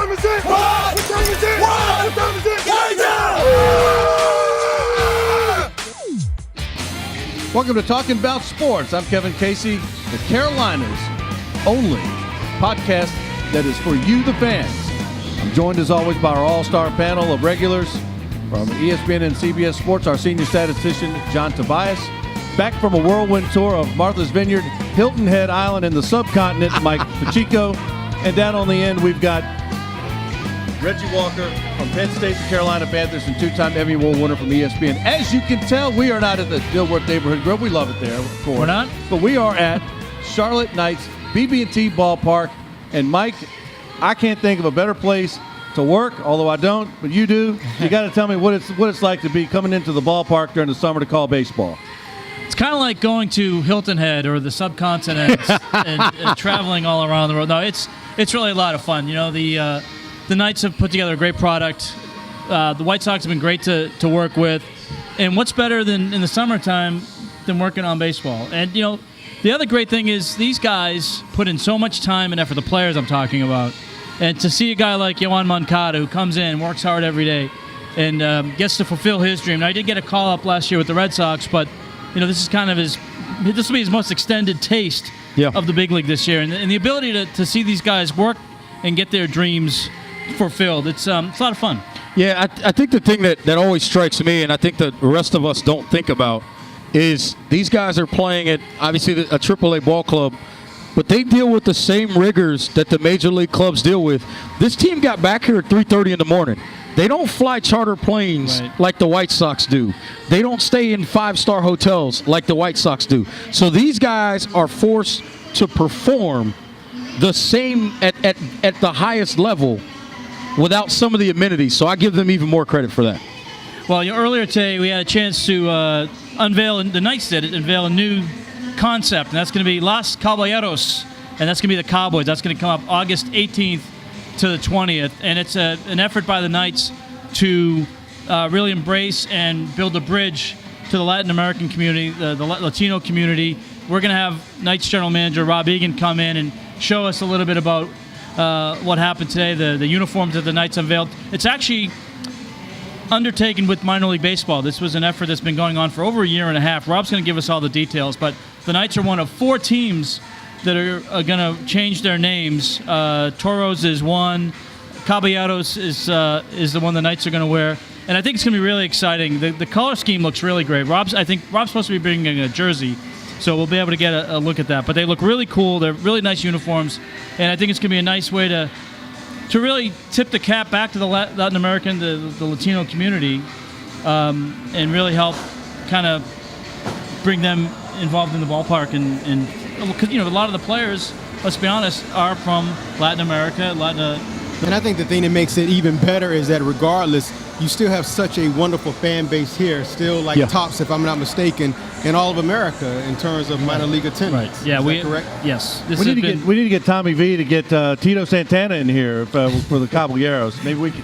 time is it? What time is it? What time is it? Right now! Welcome to Talkin About Sports. I'm Kevin Casey, the Carolinas' only podcast that is for you, the fans. I'm joined as always by our all-star panel of regulars from ESPN and CBS Sports, our senior statistician, John Tobias. Back from a whirlwind tour of Martha's Vineyard, Hilton Head Island in the subcontinent, Mike Pacheco. And down on the end, we've got Reggie Walker from Penn State, the Carolina Panthers, and two-time Emmy Award winner from ESPN. As you can tell, we are not at the Dilworth Neighborhood Grill. We love it there, of course. We're not? But we are at Charlotte Knights BB&T Ballpark. And, Mike, I can't think of a better place to work, although I don't, but you do. You got to tell me what it's like to be coming into the ballpark during the summer to call baseball. It's kind of like going to Hilton Head or the subcontinent and traveling all around the world. No, it's really a lot of fun. You know, the Knights have put together a great product. The White Sox have been great to work with. And what's better than in the summertime than working on baseball? And, you know, the other great thing is these guys put in so much time and effort, the players I'm talking about. And to see a guy like Yoan Moncada who comes in, works hard every day, and gets to fulfill his dream. Now, he did get a call-up last year with the Red Sox, but you know, this will be his most extended taste of the big league this year. And the ability to see these guys work and get their dreams fulfilled, it's a lot of fun. Yeah, I think the thing that always strikes me, and I think the rest of us don't think about, is these guys are playing at, obviously, a AAA ball club, but they deal with the same rigors that the major league clubs deal with. This team got back here at 3:30 in the morning. They don't fly charter planes like the White Sox do. They don't stay in five-star hotels like the White Sox do. So these guys are forced to perform the same at the highest level without some of the amenities. So I give them even more credit for that. Well, earlier today we had a chance to unveil, and the Knights did it, unveil a new concept, and that's going to be Los Caballeros, and that's going to be the Cowboys. That's going to come up August 18th to the 20th, and it's an effort by the Knights to really embrace and build a bridge to the Latin American community, the Latino community. We're going to have Knights General Manager Rob Egan come in and show us a little bit about what happened today, the uniforms that the Knights unveiled. It's actually undertaken with minor league baseball. This was an effort that's been going on for over a year and a half. Rob's going to give us all the details, but the Knights are one of 4 teams that are going to change their names. Toros is one. Caballeros is the one the Knights are going to wear. And I think it's going to be really exciting. The color scheme looks really great. I think Rob's supposed to be bringing a jersey, so we'll be able to get a look at that. But they look really cool. They're really nice uniforms. And I think it's going to be a nice way to really tip the cap back to the Latin American, the Latino community, and really help kind of bring them involved in the ballpark. And because, you know, a lot of the players, let's be honest, are from Latin America. And I think the thing that makes it even better is that regardless, you still have such a wonderful fan base here, still tops, if I'm not mistaken, in all of America in terms of minor league attendance. Right. Yeah, is that correct? Yes. We need to get Tommy V to get Tito Santana in here for the Caballeros. Maybe we do.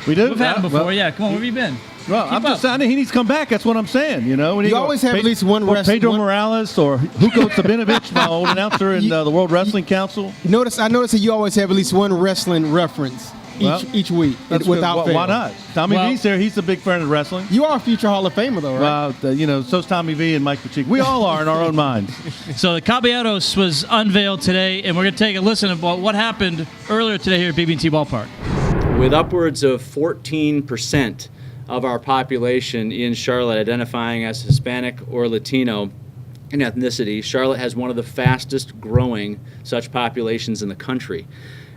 We've had him before. Yeah. Come on, where have you been? Well, I'm just saying he needs to come back. That's what I'm saying. You know, you always have at least one Pedro Morales or Hugo Sabinovich, my old announcer in the World Wrestling Council. I noticed that you always have at least one wrestling reference each week without fail. Why not? Tommy V's there. He's a big fan of wrestling. You are a future Hall of Famer, though, right? Well, so's Tommy V and Mike Pacheco. We all are in our own minds. So the Caballeros was unveiled today, and we're going to take a listen about what happened earlier today here at BB&T Ballpark. With upwards of 14% of our population in Charlotte identifying as Hispanic or Latino in ethnicity, Charlotte has one of the fastest growing such populations in the country.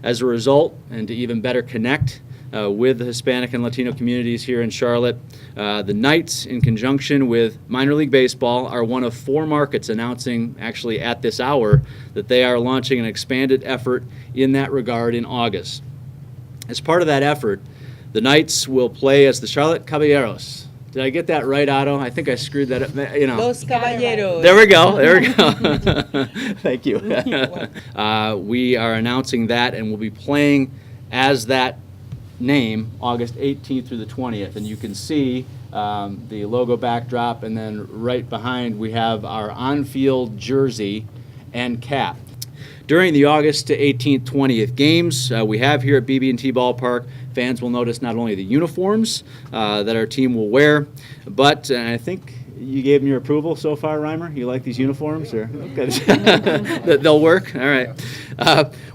As a result, and to even better connect with the Hispanic and Latino communities here in Charlotte, the Knights, in conjunction with minor league baseball, are one of 4 markets announcing, actually at this hour, that they are launching an expanded effort in that regard in August. As part of that effort, the Knights will play as the Charlotte Caballeros. Did I get that right, Otto? I think I screwed that up. Los Caballeros. There we go. Thank you. We are announcing that, and we'll be playing as that name August 18th through the 20th. And you can see the logo backdrop, and then right behind we have our on-field jersey and cap. during the August 18th, 20th games we have here at BB&T Ballpark, fans will notice not only the uniforms that our team will wear, but I think you gave them your approval so far, Reimer? You like these uniforms? Or okay. They'll work? All right.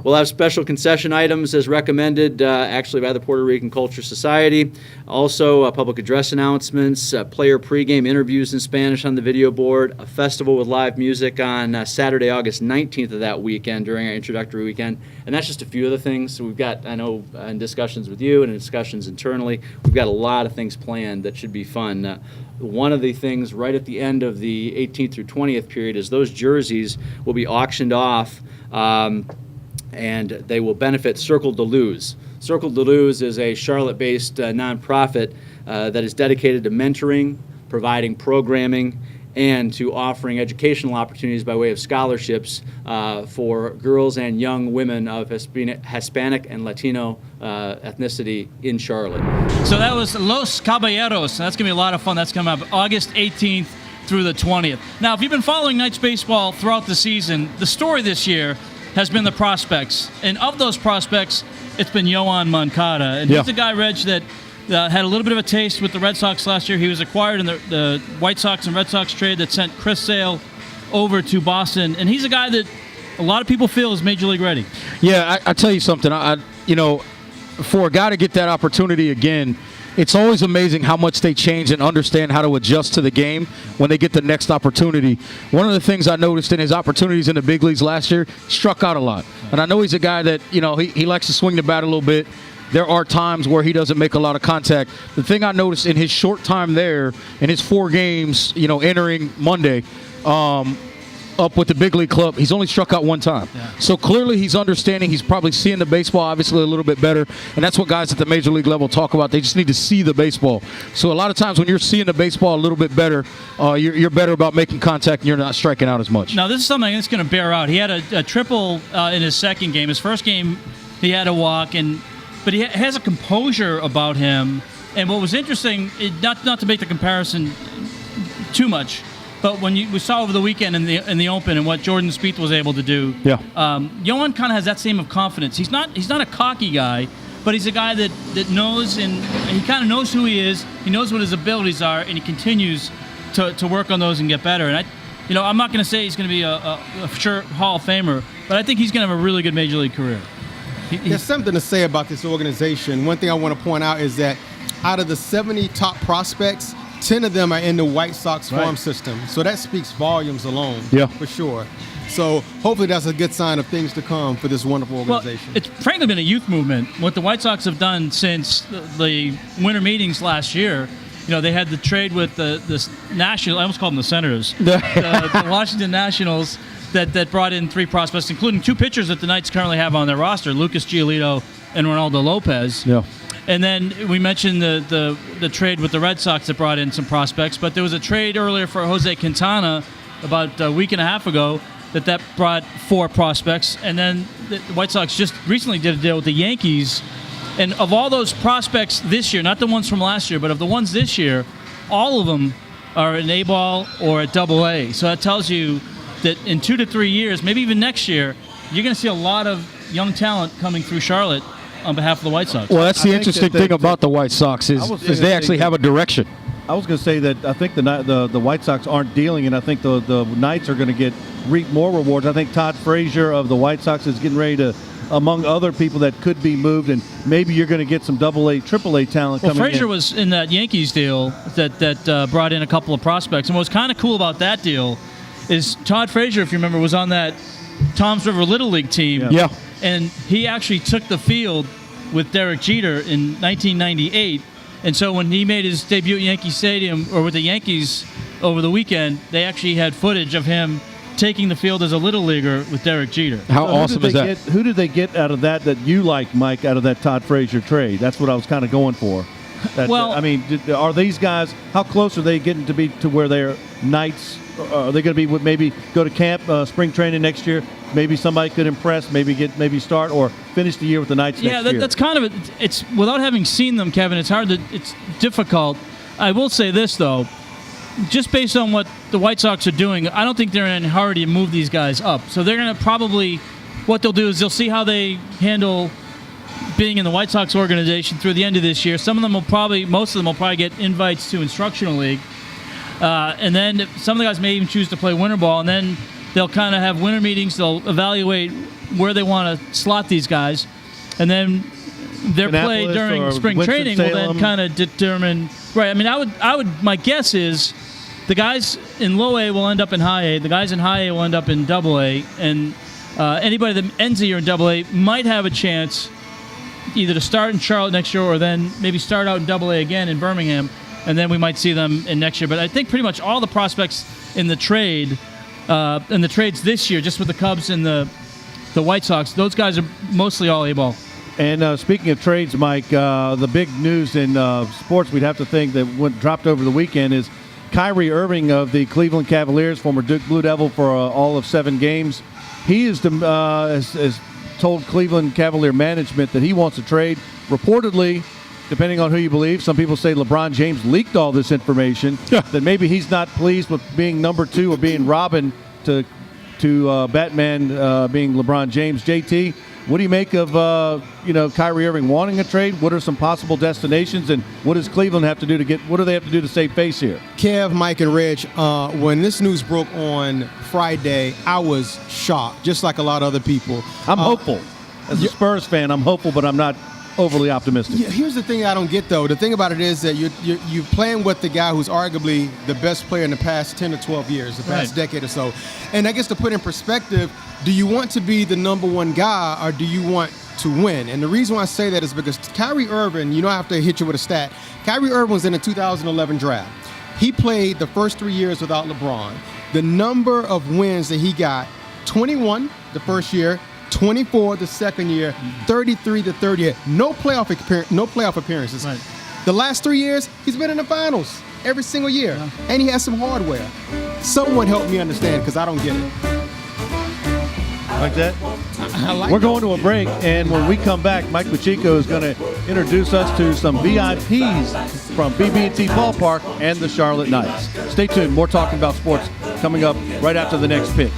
We'll have special concession items as recommended actually by the Puerto Rican Culture Society. Also, public address announcements, player pregame interviews in Spanish on the video board, a festival with live music on Saturday, August 19th of that weekend during our introductory weekend. And that's just a few of the things. So we've got, I know, in discussions with you and in discussions internally, we've got a lot of things planned that should be fun. One of the things right at the end of the 18th through 20th period is those jerseys will be auctioned off and they will benefit Circle de Luz. Circle de Luz is a Charlotte-based nonprofit that is dedicated to mentoring, providing programming, and to offering educational opportunities by way of scholarships for girls and young women of Hispanic and Latino ethnicity in Charlotte. So that was Los Caballeros. That's going to be a lot of fun. That's coming up August 18th through the 20th. Now, if you've been following Knights baseball throughout the season, the story this year has been the prospects. And of those prospects, it's been Yoan Moncada. And he's the guy, Reg, that had a little bit of a taste with the Red Sox last year. He was acquired in the White Sox and Red Sox trade that sent Chris Sale over to Boston. And he's a guy that a lot of people feel is Major League ready. Yeah, I tell you something. For a guy to get that opportunity again, it's always amazing how much they change and understand how to adjust to the game when they get the next opportunity. One of the things I noticed in his opportunities in the big leagues last year, he struck out a lot. And I know he's a guy that, he likes to swing the bat a little bit. There are times where he doesn't make a lot of contact. The thing I noticed in his short time there, in his 4 games, entering Monday, up with the big league club, he's only struck out 1 time. Yeah. So clearly he's understanding. He's probably seeing the baseball obviously a little bit better, and that's what guys at the major league level talk about. They just need to see the baseball. So a lot of times when you're seeing the baseball a little bit better, you're better about making contact and you're not striking out as much. Now this is something that's going to bear out. He had a triple in his second game. His first game he had a walk, but he has a composure about him. And what was interesting, not to make the comparison too much, but when we saw over the weekend in the Open and what Jordan Spieth was able to do, Yoan kind of has that same of confidence. He's not a cocky guy, but he's a guy that knows, and he kind of knows who he is. He knows what his abilities are, and he continues to work on those and get better. And I'm not going to say he's going to be a sure Hall of Famer, but I think he's going to have a really good major league career. There's something to say about this organization. One thing I want to point out is that out of the 70 top prospects, 10 of them are in the White Sox farm system. So that speaks volumes alone, for sure. So hopefully that's a good sign of things to come for this wonderful organization. Well, it's frankly been a youth movement. What the White Sox have done since the winter meetings last year, they had the trade with the National, I almost called them the Senators, the Washington Nationals, that brought in 3 prospects, including 2 pitchers that the Knights currently have on their roster, Lucas Giolito and Ronaldo Lopez. Yeah. And then we mentioned the trade with the Red Sox that brought in some prospects, but there was a trade earlier for Jose Quintana about a week and a half ago that brought 4 prospects. And then the White Sox just recently did a deal with the Yankees. And of all those prospects this year, not the ones from last year, but of the ones this year, all of them are in A-ball or at AA. So that tells you that in 2 to 3 years, maybe even next year, you're going to see a lot of young talent coming through Charlotte on behalf of the White Sox. Well, that's the interesting thing about the White Sox is they actually have a direction. I was going to say that I think the White Sox aren't dealing, and I think the Knights are going to reap more rewards. I think Todd Frazier of the White Sox is getting ready to, among other people that could be moved, and maybe you're going to get some AA, AAA talent coming in. Well, Frazier was in that Yankees deal that brought in a couple of prospects, and what was kind of cool about that deal is Todd Frazier, if you remember, was on that Toms River Little League team. Yeah. And he actually took the field with Derek Jeter in 1998. And so when he made his debut at Yankee Stadium, or with the Yankees over the weekend, they actually had footage of him taking the field as a Little Leaguer with Derek Jeter. How awesome is that? Who did they get out of that you like, Mike, out of that Todd Frazier trade? That's what I was kind of going for. Are these guys, how close are they getting to be to where they're Knights? Are they going to be maybe go to camp, spring training next year? Maybe somebody could impress, maybe start or finish the year with the Knights next year. Yeah, that's kind of it's without having seen them, Kevin. It's difficult. I will say this though, just based on what the White Sox are doing, I don't think they're in a hurry to move these guys up. So they're going to probably what they'll do is they'll see how they handle being in the White Sox organization through the end of this year. Most of them will probably get invites to instructional league. And then some of the guys may even choose to play winter ball, and then they'll kind of have winter meetings. They'll evaluate where they want to slot these guys, and then their play during spring training will then kind of determine. Right. I mean, I would. My guess is the guys in low A will end up in high A. The guys in high A will end up in double A, and anybody that ends the year in double A might have a chance either to start in Charlotte next year or then maybe start out in double A again in Birmingham, and then we might see them in next year. But I think pretty much all the prospects in the trades this year, just with the Cubs and the White Sox, those guys are mostly all A-ball. And speaking of trades, Mike, the big news in sports we'd have to think that dropped over the weekend is Kyrie Irving of the Cleveland Cavaliers, former Duke Blue Devil for all of 7 games. He has told Cleveland Cavalier management that he wants to trade. Reportedly, depending on who you believe, some people say LeBron James leaked all this information, that maybe he's not pleased with being number 2 or being Robin to Batman being LeBron James. JT, what do you make of Kyrie Irving wanting a trade? What are some possible destinations, and what does Cleveland have to do what do they have to do to save face here? Kev, Mike, and Reg, when this news broke on Friday, I was shocked, just like a lot of other people. I'm hopeful. As a Spurs fan, I'm hopeful, but I'm not overly optimistic. Yeah, here's the thing I don't get, though. The thing about it is that you're playing with the guy who's arguably the best player in the past 10 to 12 years, the past decade or so. And I guess to put in perspective, do you want to be the number 1 guy or do you want to win? And the reason why I say that is because Kyrie Irving, I have to hit you with a stat. Kyrie Irving was in the 2011 draft. He played the first 3 years without LeBron. The number of wins that he got, 21 the first year, 24 the second year, 33 the third year. No playoff appearances. Right. The last 3 years, he's been in the finals every single year. Yeah. And he has some hardware. Someone help me understand, because I don't get it. Like that? We're going to a break, and when we come back, Mike Pacheco is going to introduce us to some VIPs from BB&T Ballpark and the Charlotte Knights. Stay tuned. More talking about sports coming up right after the next pitch.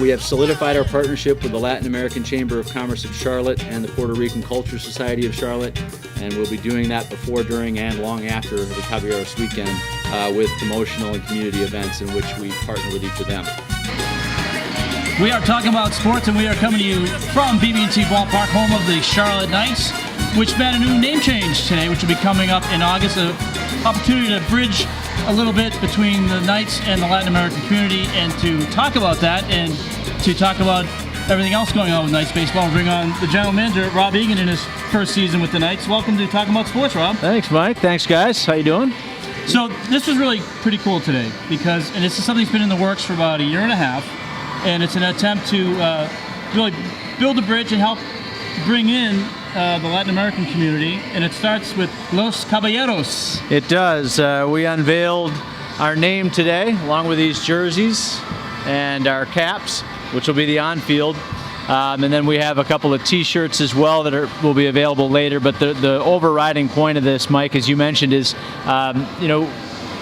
We have solidified our partnership with the Latin American Chamber of Commerce of Charlotte and the Puerto Rican Culture Society of Charlotte, and we'll be doing that before, during, and long after the Caballeros weekend with promotional and community events in which we partner with each of them. We are talking about sports, and we are coming to you from BB&T Ballpark, home of the Charlotte Knights, which had a new name change today, which will be coming up in August. An opportunity to bridge a little bit between the Knights and the Latin American community, and to talk about that and to talk about everything else going on with Knights baseball. We'll bring on the general manager, Rob Egan, in his first season with the Knights. Welcome to Talking About Sports, Rob. Thanks, Mike. Thanks, guys. How you doing? So this was really pretty cool today because, and this is something that's been in the works for about a year and a half, and it's an attempt to really build a bridge and help bring in the Latin American community, and it starts with Los Caballeros. It does. We unveiled our name today, along with these jerseys and our caps, which will be the on-field. And then we have a couple of T-shirts as well that will be available later. But the overriding point of this, Mike, as you mentioned, is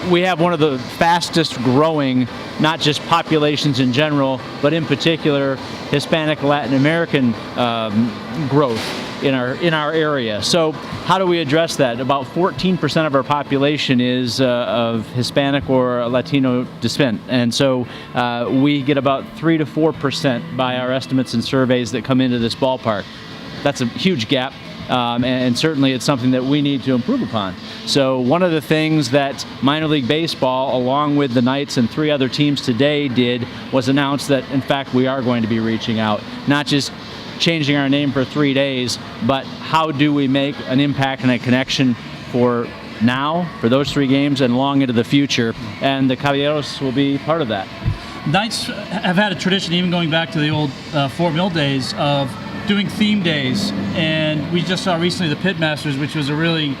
we have one of the fastest growing, not just populations in general, but in particular Hispanic Latin American growth in our area. So how do we address that? About 14% of our population is of Hispanic or Latino descent, and so we get about 3 to 4% by our estimates and surveys that come into this ballpark. That's a huge gap. And certainly it's something that we need to improve upon. So one of the things that minor league baseball, along with the Knights and 3 other teams today, did was announce that, in fact, we are going to be reaching out, not just changing our name for 3 days, but how do we make an impact and a connection for now, for those 3 games, and long into the future. And the Caballeros will be part of that. Knights have had a tradition, even going back to the old Fort Mill days, of doing theme days, and we just saw recently the Pit Masters, which was a really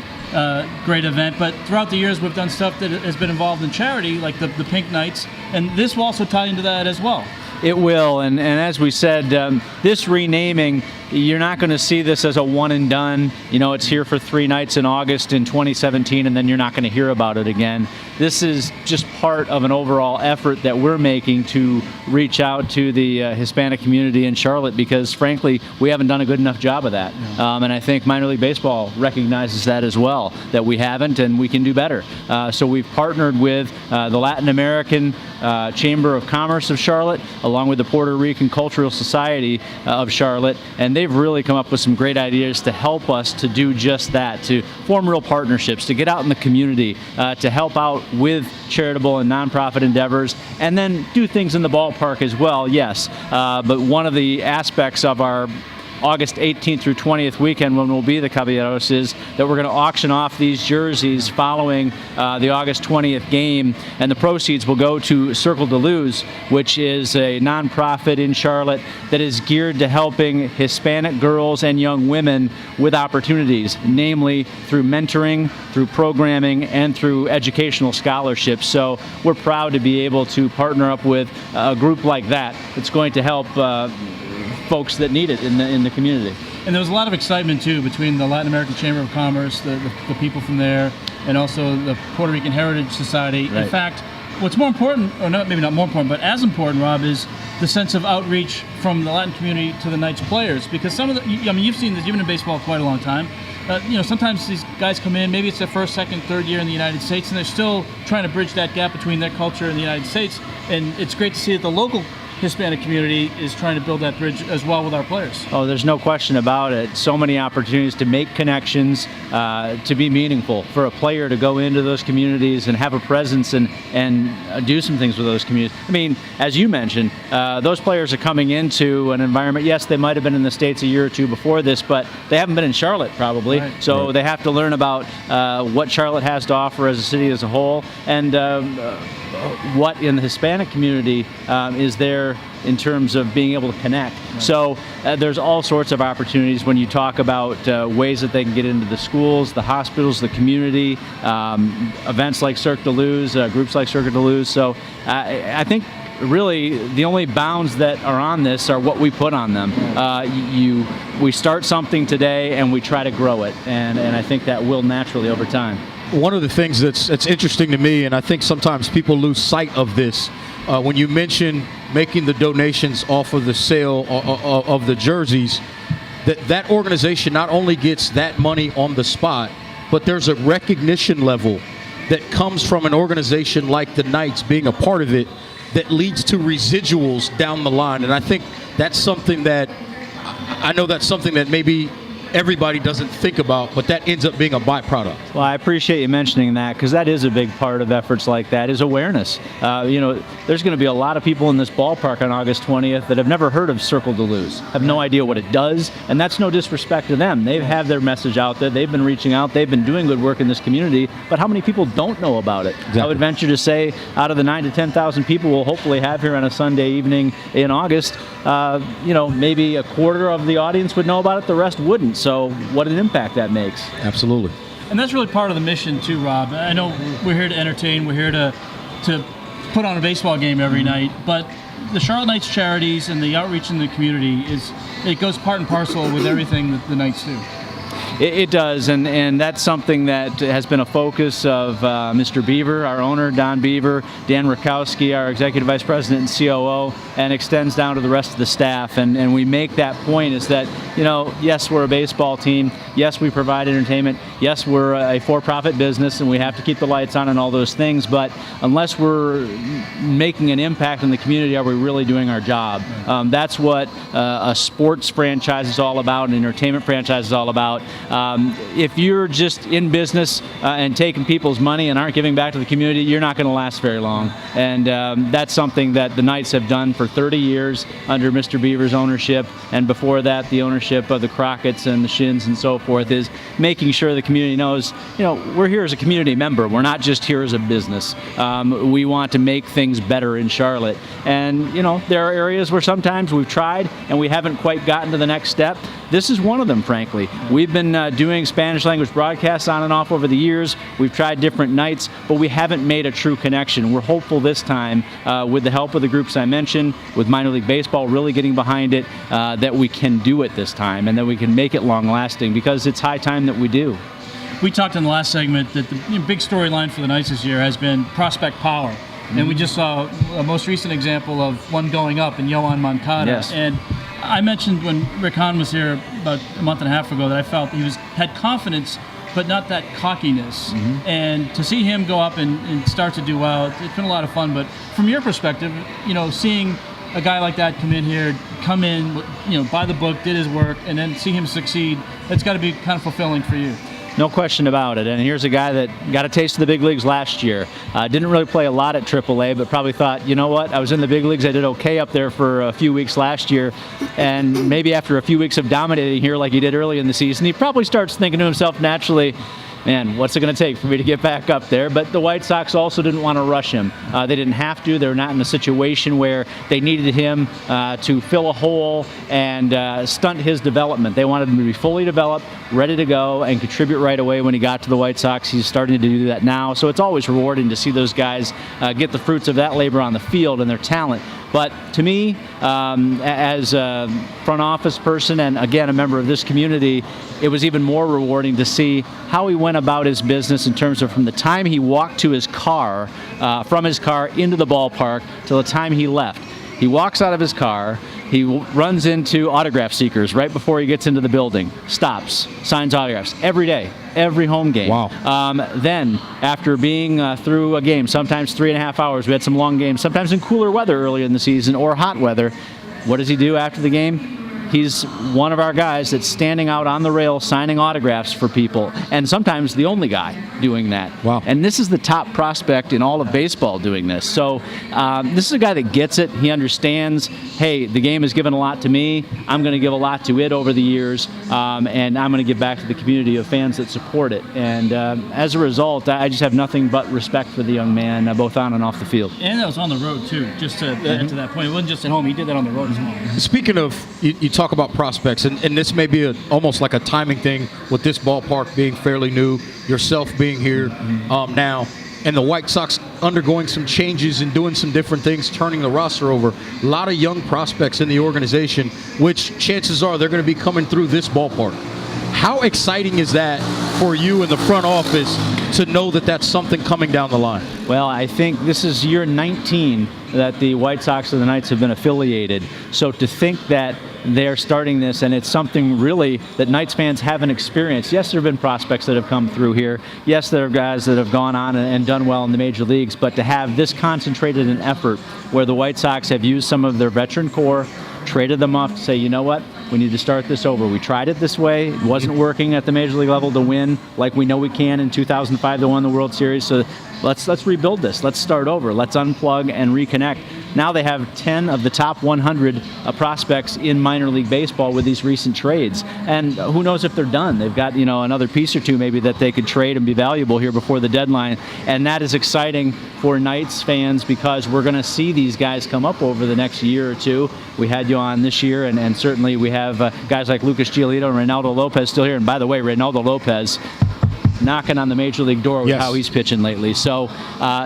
great event. But throughout the years, we've done stuff that has been involved in charity, like the Pink Knights, and this will also tie into that as well. It will, and as we said, this renaming you're not going to see this as a one and done. It's here for 3 nights in August in 2017, and then you're not going to hear about it again. This is just part of an overall effort that we're making to reach out to the Hispanic community in Charlotte, because frankly, we haven't done a good enough job of that. And I think minor league baseball recognizes that as well, that we haven't and we can do better. So we've partnered with the Latin American Chamber of Commerce of Charlotte, along with the Puerto Rican Cultural Society of Charlotte, and they've really come up with some great ideas to help us to do just that, to form real partnerships, to get out in the community, to help out with charitable and nonprofit endeavors, and then do things in the ballpark as well, yes. But one of the aspects of our August 18th through 20th weekend, when we'll be the Caballeros, is that we're going to auction off these jerseys following the August 20th game, and the proceeds will go to Circle de Luz, which is a nonprofit in Charlotte that is geared to helping Hispanic girls and young women with opportunities, namely through mentoring, through programming, and through educational scholarships. So we're proud to be able to partner up with a group like that that's going to help folks that need it in the community. And there was a lot of excitement too between the Latin American Chamber of Commerce, the people from there, and also the Puerto Rican Heritage Society. Right. In fact, what's more important, or not, maybe not more important, but as important, Rob, is the sense of outreach from the Latin community to the Knights players. Because some of the, you've seen this, you've been in baseball quite a long time. Sometimes these guys come in, maybe it's their first, second, third year in the United States, and they're still trying to bridge that gap between their culture and the United States. And it's great to see that the local Hispanic community is trying to build that bridge as well with our players. Oh, there's no question about it. So many opportunities to make connections, to be meaningful, for a player to go into those communities and have a presence and do some things with those communities. I mean, as you mentioned, those players are coming into an environment, yes, they might have been in the States a year or two before this, but they haven't been in Charlotte probably. Right. So they have to learn about what Charlotte has to offer as a city as a whole, and what in the Hispanic community is there in terms of being able to connect. Right. So there's all sorts of opportunities when you talk about ways that they can get into the schools, the hospitals, the community, events like Cirque de Luz, groups like Cirque de Luz. So I think really the only bounds that are on this are what we put on them. We start something today and we try to grow it, and I think that will naturally over time. One of the things that's interesting to me, and I think sometimes people lose sight of this, when you mention making the donations off of the sale of the jerseys, that organization not only gets that money on the spot, but there's a recognition level that comes from an organization like the Knights being a part of it that leads to residuals down the line. And I think that's something that, I know that's something that maybe everybody doesn't think about, but that ends up being a byproduct. Well, I appreciate you mentioning that, because that is a big part of efforts like that, is awareness. There's going to be a lot of people in this ballpark on August 20th that have never heard of Circle de Luz, have no idea what it does, and that's no disrespect to them. They have their message out there. They've been reaching out. They've been doing good work in this community, but how many people don't know about it? Exactly. I would venture to say out of the 9,000 to 10,000 people we'll hopefully have here on a Sunday evening in August, maybe a quarter of the audience would know about it, the rest wouldn't. So what an impact that makes. Absolutely. And that's really part of the mission too, Rob. I know we're here to entertain, we're here to put on a baseball game every night, but the Charlotte Knights charities and the outreach in the community it goes part and parcel with everything that the Knights do. It does, and that's something that has been a focus of Mr. Beaver, our owner, Don Beaver, Dan Rakowski, our Executive Vice President and COO, and extends down to the rest of the staff. And we make that point is that, yes, we're a baseball team. Yes, we provide entertainment. Yes, we're a for-profit business, and we have to keep the lights on and all those things. But unless we're making an impact in the community, are we really doing our job? That's what a sports franchise is all about, an entertainment franchise is all about. If you're just in business and taking people's money and aren't giving back to the community, you're not going to last very long. And that's something that the Knights have done for 30 years under Mr. Beaver's ownership, and before that, the ownership of the Crockett's and the Shins and so forth, is making sure the community knows, we're here as a community member. We're not just here as a business. We want to make things better in Charlotte. And, there are areas where sometimes we've tried and we haven't quite gotten to the next step. This is one of them, frankly. We've been been doing Spanish language broadcasts on and off over the years. We've tried different nights, but we haven't made a true connection. We're hopeful this time, with the help of the groups I mentioned, with minor league baseball really getting behind it, that we can do it this time and that we can make it long-lasting, because it's high time that we do. We talked in the last segment that the big storyline for the Knights this year has been prospect power. And we just saw a most recent example of one going up in Yohan Moncada. Yes. And I mentioned when Rick Hahn was here about a month and a half ago that I felt he had confidence, but not that cockiness. And to see him go up and start to do well, it's been a lot of fun. But from your perspective, seeing a guy like that come in, by the book, did his work, and then see him succeed, it's got to be kind of fulfilling for you. No question about it. And here's a guy that got a taste of the big leagues last year. Didn't really play a lot at AAA, but probably thought, you know what, I was in the big leagues, I did okay up there for a few weeks last year. And maybe after a few weeks of dominating here like he did early in the season, he probably starts thinking to himself naturally, man, what's it going to take for me to get back up there? But the White Sox also didn't want to rush him. They didn't have to. They were not in a situation where they needed him to fill a hole and stunt his development. They wanted him to be fully developed, ready to go, and contribute right away when he got to the White Sox. He's starting to do that now. So it's always rewarding to see those guys get the fruits of that labor on the field and their talent. But to me, as a front office person and, again, a member of this community, it was even more rewarding to see how he went about his business in terms of from the time he walked to his car, from his car into the ballpark, till the time he left. He walks out of his car, he runs into autograph seekers right before he gets into the building, stops, signs autographs every day, every home game. Wow. Then, after being through a game, sometimes 3.5 hours, we had some long games, sometimes in cooler weather earlier in the season or hot weather, what does he do after the game? He's one of our guys that's standing out on the rail signing autographs for people, and sometimes the only guy doing that. Wow. And this is the top prospect in all of baseball doing this. So this is a guy that gets it. He understands, hey, the game has given a lot to me. I'm going to give a lot to it over the years, and I'm going to give back to the community of fans that support it. And as a result, I just have nothing but respect for the young man, both on and off the field. And that was on the road, too, just to add to that point. It wasn't just at home. He did that on the road as well. Speaking of, you talk about prospects, and this may be almost like a timing thing with this ballpark being fairly new, yourself being here now, and the White Sox undergoing some changes and doing some different things, turning the roster over. A lot of young prospects in the organization, which chances are they're going to be coming through this ballpark. How exciting is that for you in the front office to know that that's something coming down the line? Well, I think this is year 19 that the White Sox and the Knights have been affiliated. So to think that they're starting this, and it's something really that Knights fans haven't experienced. Yes, there have been prospects that have come through here. Yes, there are guys that have gone on and done well in the major leagues, but to have this concentrated an effort where the White Sox have used some of their veteran core, traded them off to say, you know what, we need to start this over. We tried it this way. It wasn't working at the major league level to win like we know we can in 2005 to win the World Series. So let's rebuild this. Let's start over. Let's unplug and reconnect. Now they have 10 of the top 100 prospects in minor league baseball with these recent trades. And who knows if they're done. They've got, another piece or two maybe that they could trade and be valuable here before the deadline. And that is exciting for Knights fans because we're going to see these guys come up over the next year or two. We had you on this year, and certainly we have guys like Lucas Giolito and Reynaldo Lopez still here. And by the way, Reynaldo Lopez knocking on the major league door with how he's pitching lately. So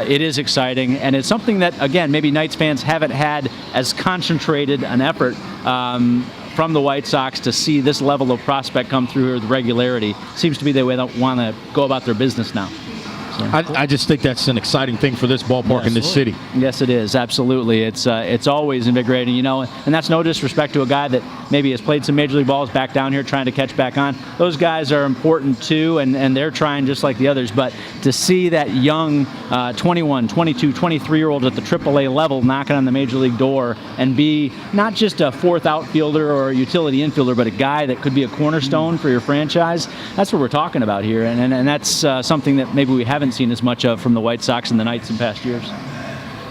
it is exciting, and it's something that, again, maybe Knights fans haven't had as concentrated an effort from the White Sox to see this level of prospect come through here with regularity. Seems to be the way they want to go about their business now. So. I just think that's an exciting thing for this ballpark in this city. Yes, it is. Absolutely. It's always invigorating, and that's no disrespect to a guy that maybe has played some Major League balls back down here trying to catch back on. Those guys are important too, and they're trying just like the others. But to see that young 21, 22, 23-year-old at the AAA level knocking on the Major League door and be not just a fourth outfielder or a utility infielder, but a guy that could be a cornerstone for your franchise, that's what we're talking about here. And that's something that maybe we haven't seen as much of from the White Sox and the Knights in past years.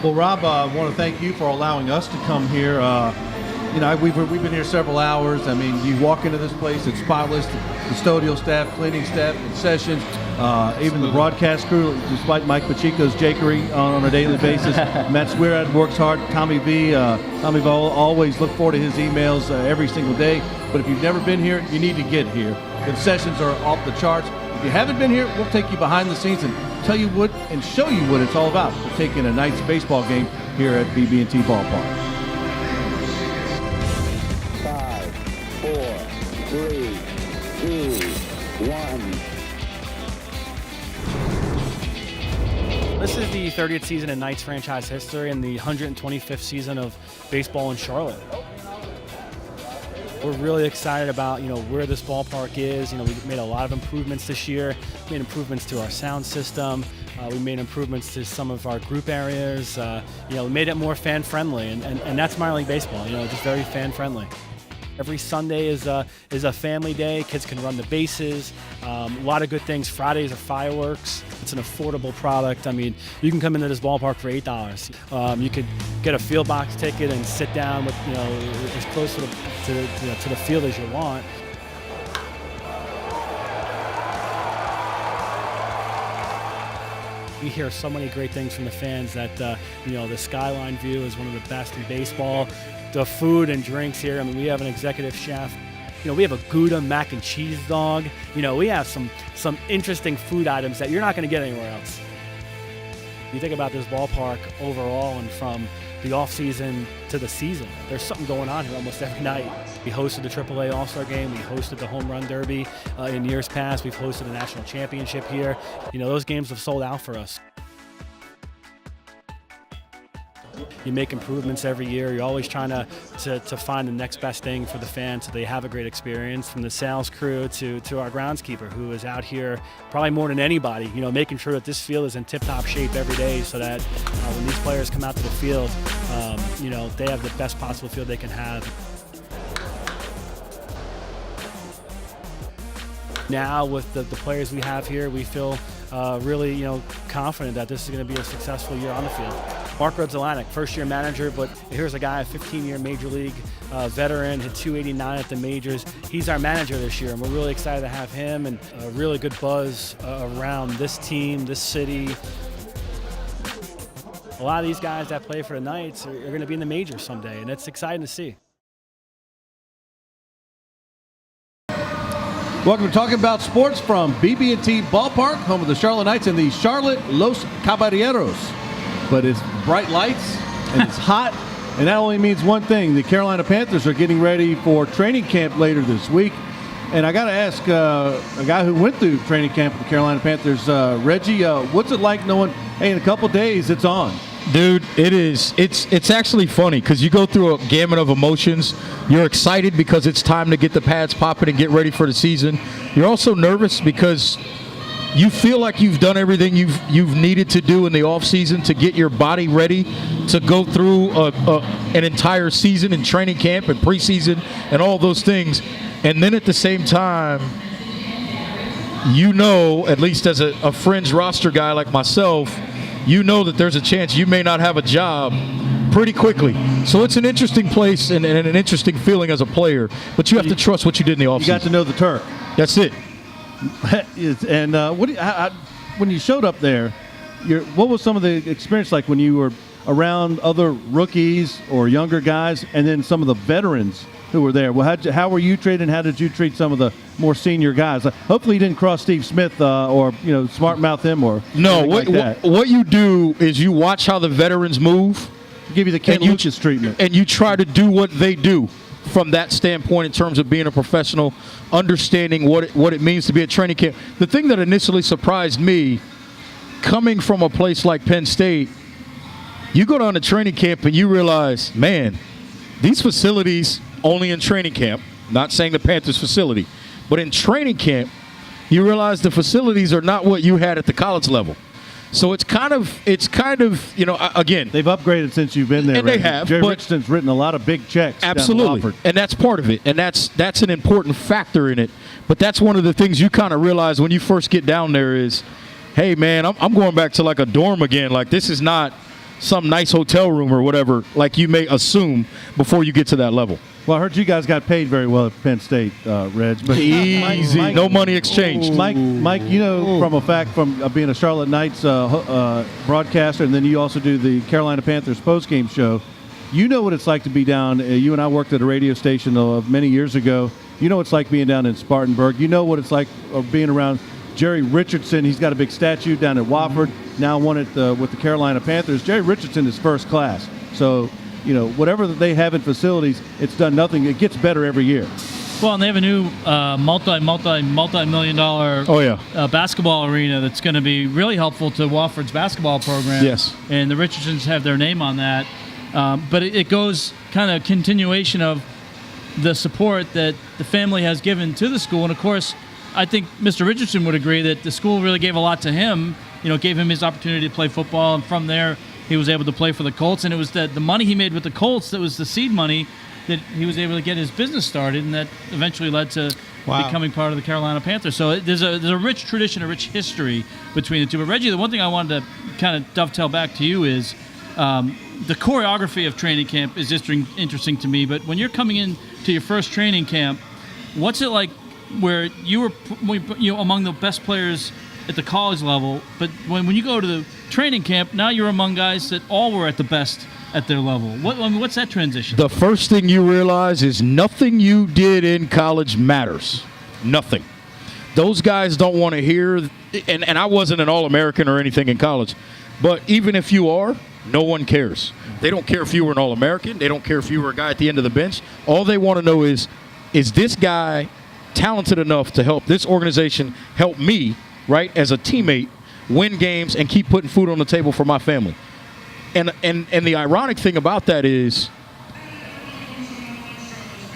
Well, Rob, I want to thank you for allowing us to come here. We've been here several hours. I mean, you walk into this place, it's spotless, the custodial staff, cleaning staff, concessions, even the broadcast crew, despite Mike Pacheco's jakery on a daily basis. Matt Swirad works hard. Tommy V always look forward to his emails every single day. But if you've never been here, you need to get here. Concessions are off the charts. If you haven't been here, we'll take you behind the scenes and tell you what and show you what it's all about. We're taking a night's baseball game here at BB&T Ballpark. 5, 4, 3, 2, 1. This is the 30th season in Knights franchise history and the 125th season of baseball in Charlotte. We're really excited about, where this ballpark is. We made a lot of improvements this year. We made improvements to our sound system. We made improvements to some of our group areas. We made it more fan-friendly, and that's minor league baseball. Just very fan-friendly. Every Sunday is a family day. Kids can run the bases. A lot of good things. Fridays are fireworks. It's an affordable product. I mean, you can come into this ballpark for $8. You could get a field box ticket and sit down with, as close to the field as you want. We hear so many great things from the fans that, the skyline view is one of the best in baseball. The food and drinks here, we have an executive chef. We have a Gouda mac and cheese dog. We have some interesting food items that you're not going to get anywhere else. You think about this ballpark overall and from the off-season to the season, there's something going on here almost every night. We hosted the AAA All-Star Game. We hosted the Home Run Derby in years past. We've hosted a national championship here. Those games have sold out for us. You make improvements every year. You're always trying to find the next best thing for the fans so they have a great experience. From the sales crew to our groundskeeper, who is out here probably more than anybody, making sure that this field is in tip-top shape every day so that when these players come out to the field, they have the best possible field they can have. Now with the players we have here, we feel really confident that this is going to be a successful year on the field. Mark Rhodes-Atlantic, first-year manager, but here's a guy, a 15-year Major League veteran, hit .289 at the majors. He's our manager this year, and we're really excited to have him and a really good buzz around this team, this city. A lot of these guys that play for the Knights are going to be in the majors someday, and it's exciting to see. Welcome to Talking About Sports from BB&T Ballpark, home of the Charlotte Knights and the Charlotte Los Caballeros. But it's bright lights and it's hot, and that only means one thing. The Carolina Panthers are getting ready for training camp later this week. And I got to ask a guy who went through training camp with the Carolina Panthers, Reggie, what's it like knowing, hey, in a couple days it's on? Dude, it is. It's actually funny because you go through a gamut of emotions. You're excited because it's time to get the pads popping and get ready for the season. You're also nervous because you feel like you've done everything you've needed to do in the offseason to get your body ready to go through an entire season in training camp and preseason and all those things. And then at the same time, at least as a fringe roster guy like myself, that there's a chance you may not have a job pretty quickly. So it's an interesting place and an interesting feeling as a player. But you have to trust what you did in the offseason. You got to know the turf. That's it. And when you showed up there, what was some of the experience like when you were around other rookies or younger guys, and then some of the veterans who were there? Well, how were you treated, and how did you treat some of the more senior guys? Hopefully, you didn't cross Steve Smith or smart mouth him or no. What you do is you watch how the veterans move, give you the Ken Lucas treatment, and you try to do what they do. From that standpoint, in terms of being a professional, understanding what it means to be at training camp. The thing that initially surprised me, coming from a place like Penn State, you go down to training camp and you realize, man, these facilities only in training camp, not saying the Panthers facility, but in training camp, you realize the facilities are not what you had at the college level. So it's kind of again. They've upgraded since you've been there. And they have. Jerry Richardson's written a lot of big checks. Absolutely. And that's part of it. And that's an important factor in it. But that's one of the things you kind of realize when you first get down there is, hey, man, I'm going back to like a dorm again. Like this is not some nice hotel room or whatever, like you may assume before you get to that level. Well, I heard you guys got paid very well at Penn State, Reg. But Easy, no money exchanged. Mike, you know from a fact from being a Charlotte Knights broadcaster, and then you also do the Carolina Panthers postgame show. You know what it's like to be down. You and I worked at a radio station many years ago. You know what it's like being down in Spartanburg. You know what it's like being around Jerry Richardson. He's got a big statue down at Wofford. Now one with the Carolina Panthers. Jerry Richardson is first class. So, you know, whatever they have in facilities, it's done nothing. It gets better every year. Well, and they have a new multi-million-dollar basketball arena that's going to be really helpful to Wofford's basketball program. Yes. And the Richardsons have their name on that. But it goes kind of continuation of the support that the family has given to the school. And, of course, I think Mr. Richardson would agree that the school really gave a lot to him, you know, gave him his opportunity to play football. And from there, he was able to play for the Colts. And it was the money he made with the Colts that was the seed money that he was able to get his business started, and that eventually led to becoming part of the Carolina Panthers. So there's a rich tradition, a rich history between the two. But, Reggie, the one thing I wanted to kind of dovetail back to you is the choreography of training camp is just interesting to me. But when you're coming in to your first training camp, what's it like where you were among the best players at the college level, but when you go to the training camp, now you're among guys that all were at the best at their level. What's that transition? The first thing you realize is nothing you did in college matters. Nothing. Those guys don't want to hear, and I wasn't an All-American or anything in college, but even if you are, no one cares. They don't care if you were an All-American. They don't care if you were a guy at the end of the bench. All they want to know is this guy talented enough to help this organization help me, right, as a teammate, win games and keep putting food on the table for my family. And the ironic thing about that is,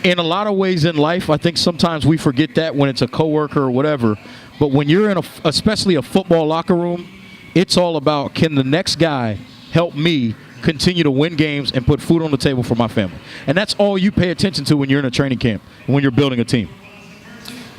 in a lot of ways in life, I think sometimes we forget that when it's a coworker or whatever. But when you're in especially a football locker room, it's all about, can the next guy help me continue to win games and put food on the table for my family? And that's all you pay attention to when you're in a training camp, when you're building a team.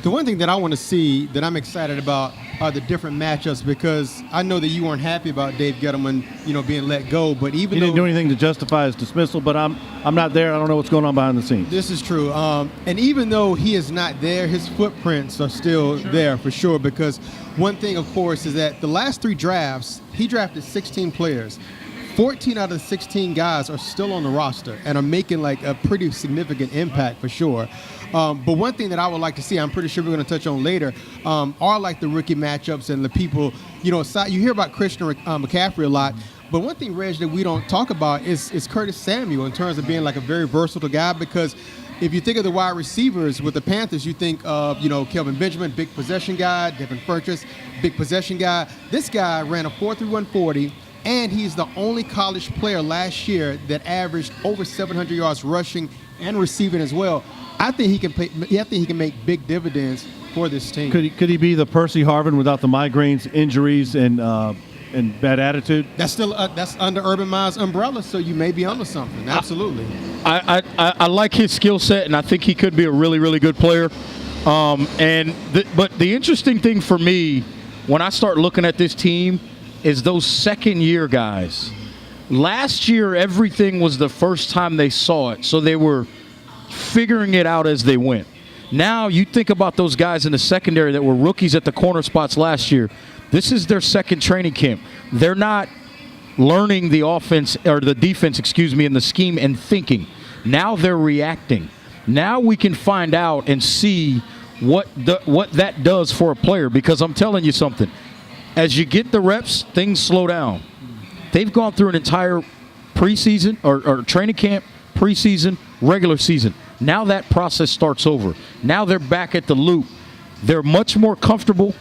The one thing that I want to see, that I'm excited about, are the different matchups, because I know that you weren't happy about Dave Gettleman, being let go. But even he didn't do anything to justify his dismissal, but I'm not there. I don't know what's going on behind the scenes. This is true. And even though he is not there, his footprints are still there for sure. Because one thing, of course, is that the last 3 drafts, he drafted 16 players. 14 out of the 16 guys are still on the roster and are making like a pretty significant impact for sure. But one thing that I would like to see, I'm pretty sure we're going to touch on later, are like the rookie matchups and the people, you hear about Christian McCaffrey a lot. But one thing, Reg, that we don't talk about is Curtis Samuel in terms of being like a very versatile guy, because if you think of the wide receivers with the Panthers, you think of, Kelvin Benjamin, big possession guy, Devin Furchess, big possession guy. This guy ran a 4.31 40. And he's the only college player last year that averaged over 700 yards rushing and receiving as well. I think he can make big dividends for this team. Could he be the Percy Harvin without the migraines, injuries, and bad attitude? That's still that's under Urban Meyer's umbrella, so you may be onto something. Absolutely. I like his skill set, and I think he could be a really, really good player. But the interesting thing for me, when I start looking at this team, is those second-year guys. Last year, everything was the first time they saw it, so they were figuring it out as they went. Now you think about those guys in the secondary that were rookies at the corner spots last year. This is their second training camp. They're not learning the offense or the defense, in the scheme and thinking. Now they're reacting. Now we can find out and see what that does for a player, because I'm telling you something. As you get the reps, things slow down. They've gone through an entire preseason or training camp, preseason, regular season. Now that process starts over. Now they're back at the loop. They're much more comfortable,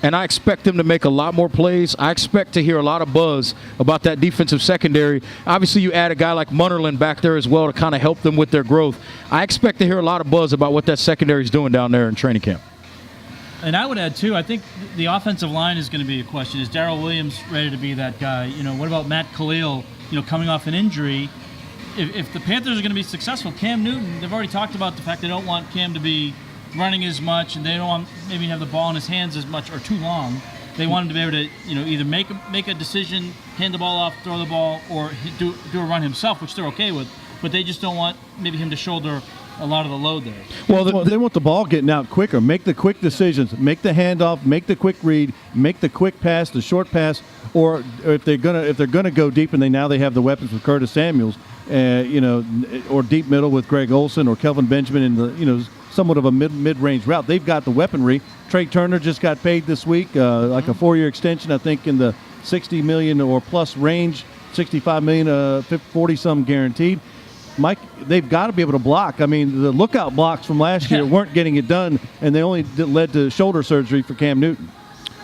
and I expect them to make a lot more plays. I expect to hear a lot of buzz about that defensive secondary. Obviously, you add a guy like Munnerlyn back there as well to kind of help them with their growth. I expect to hear a lot of buzz about what that secondary is doing down there in training camp. And I would add, too, I think the offensive line is going to be a question. Is Darrell Williams ready to be that guy? What about Matt Khalil, coming off an injury? If the Panthers are going to be successful, Cam Newton, they've already talked about the fact they don't want Cam to be running as much, and they don't want maybe have the ball in his hands as much or too long. They want him to be able to, either make a decision, hand the ball off, throw the ball, or do a run himself, which they're okay with. But they just don't want maybe him to shoulder a lot of the load there. Well, they want the ball getting out quicker. Make the quick decisions. Make the handoff. Make the quick read. Make the quick pass, the short pass. Or if they're gonna go deep, and they have the weapons with Curtis Samuels, or deep middle with Greg Olson or Kelvin Benjamin in the somewhat of a mid-range route. They've got the weaponry. Trey Turner just got paid this week, like a 4-year extension, I think in the $60 million or plus range, $65 million, 40-some guaranteed. Mike, they've got to be able to block. I mean, the lookout blocks from last year weren't getting it done, and they only led to shoulder surgery for Cam Newton.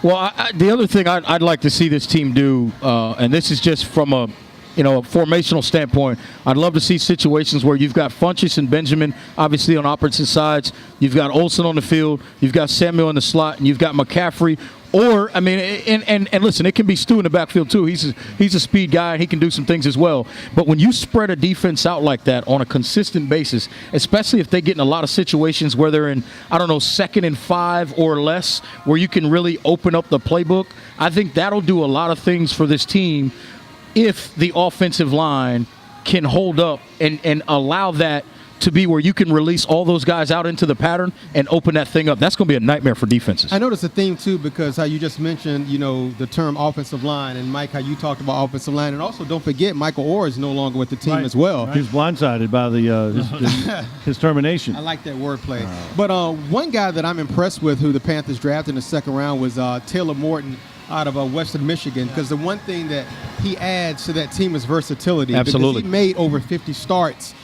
Well, the other thing I'd like to see this team do, and this is just from a formational standpoint, I'd love to see situations where you've got Funchess and Benjamin, obviously on opposite sides. You've got Olsen on the field. You've got Samuel in the slot, and you've got McCaffrey. Or, I mean, and listen, it can be Stu in the backfield too. He's a speed guy, and he can do some things as well. But when you spread a defense out like that on a consistent basis, especially if they get in a lot of situations where they're in, 2nd and 5 or less, where you can really open up the playbook, I think that'll do a lot of things for this team if the offensive line can hold up and allow that to be where you can release all those guys out into the pattern and open that thing up. That's going to be a nightmare for defenses. I noticed a theme, too, because how you just mentioned, the term offensive line, and, Mike, how you talked about offensive line. And also, don't forget, Michael Orr is no longer with the team as well. He was blindsided by his termination. I like that wordplay. But one guy that I'm impressed with who the Panthers drafted in the second round was Taylor Morton out of Western Michigan, because the one thing that he adds to that team is versatility. Absolutely. Because he made over 50 starts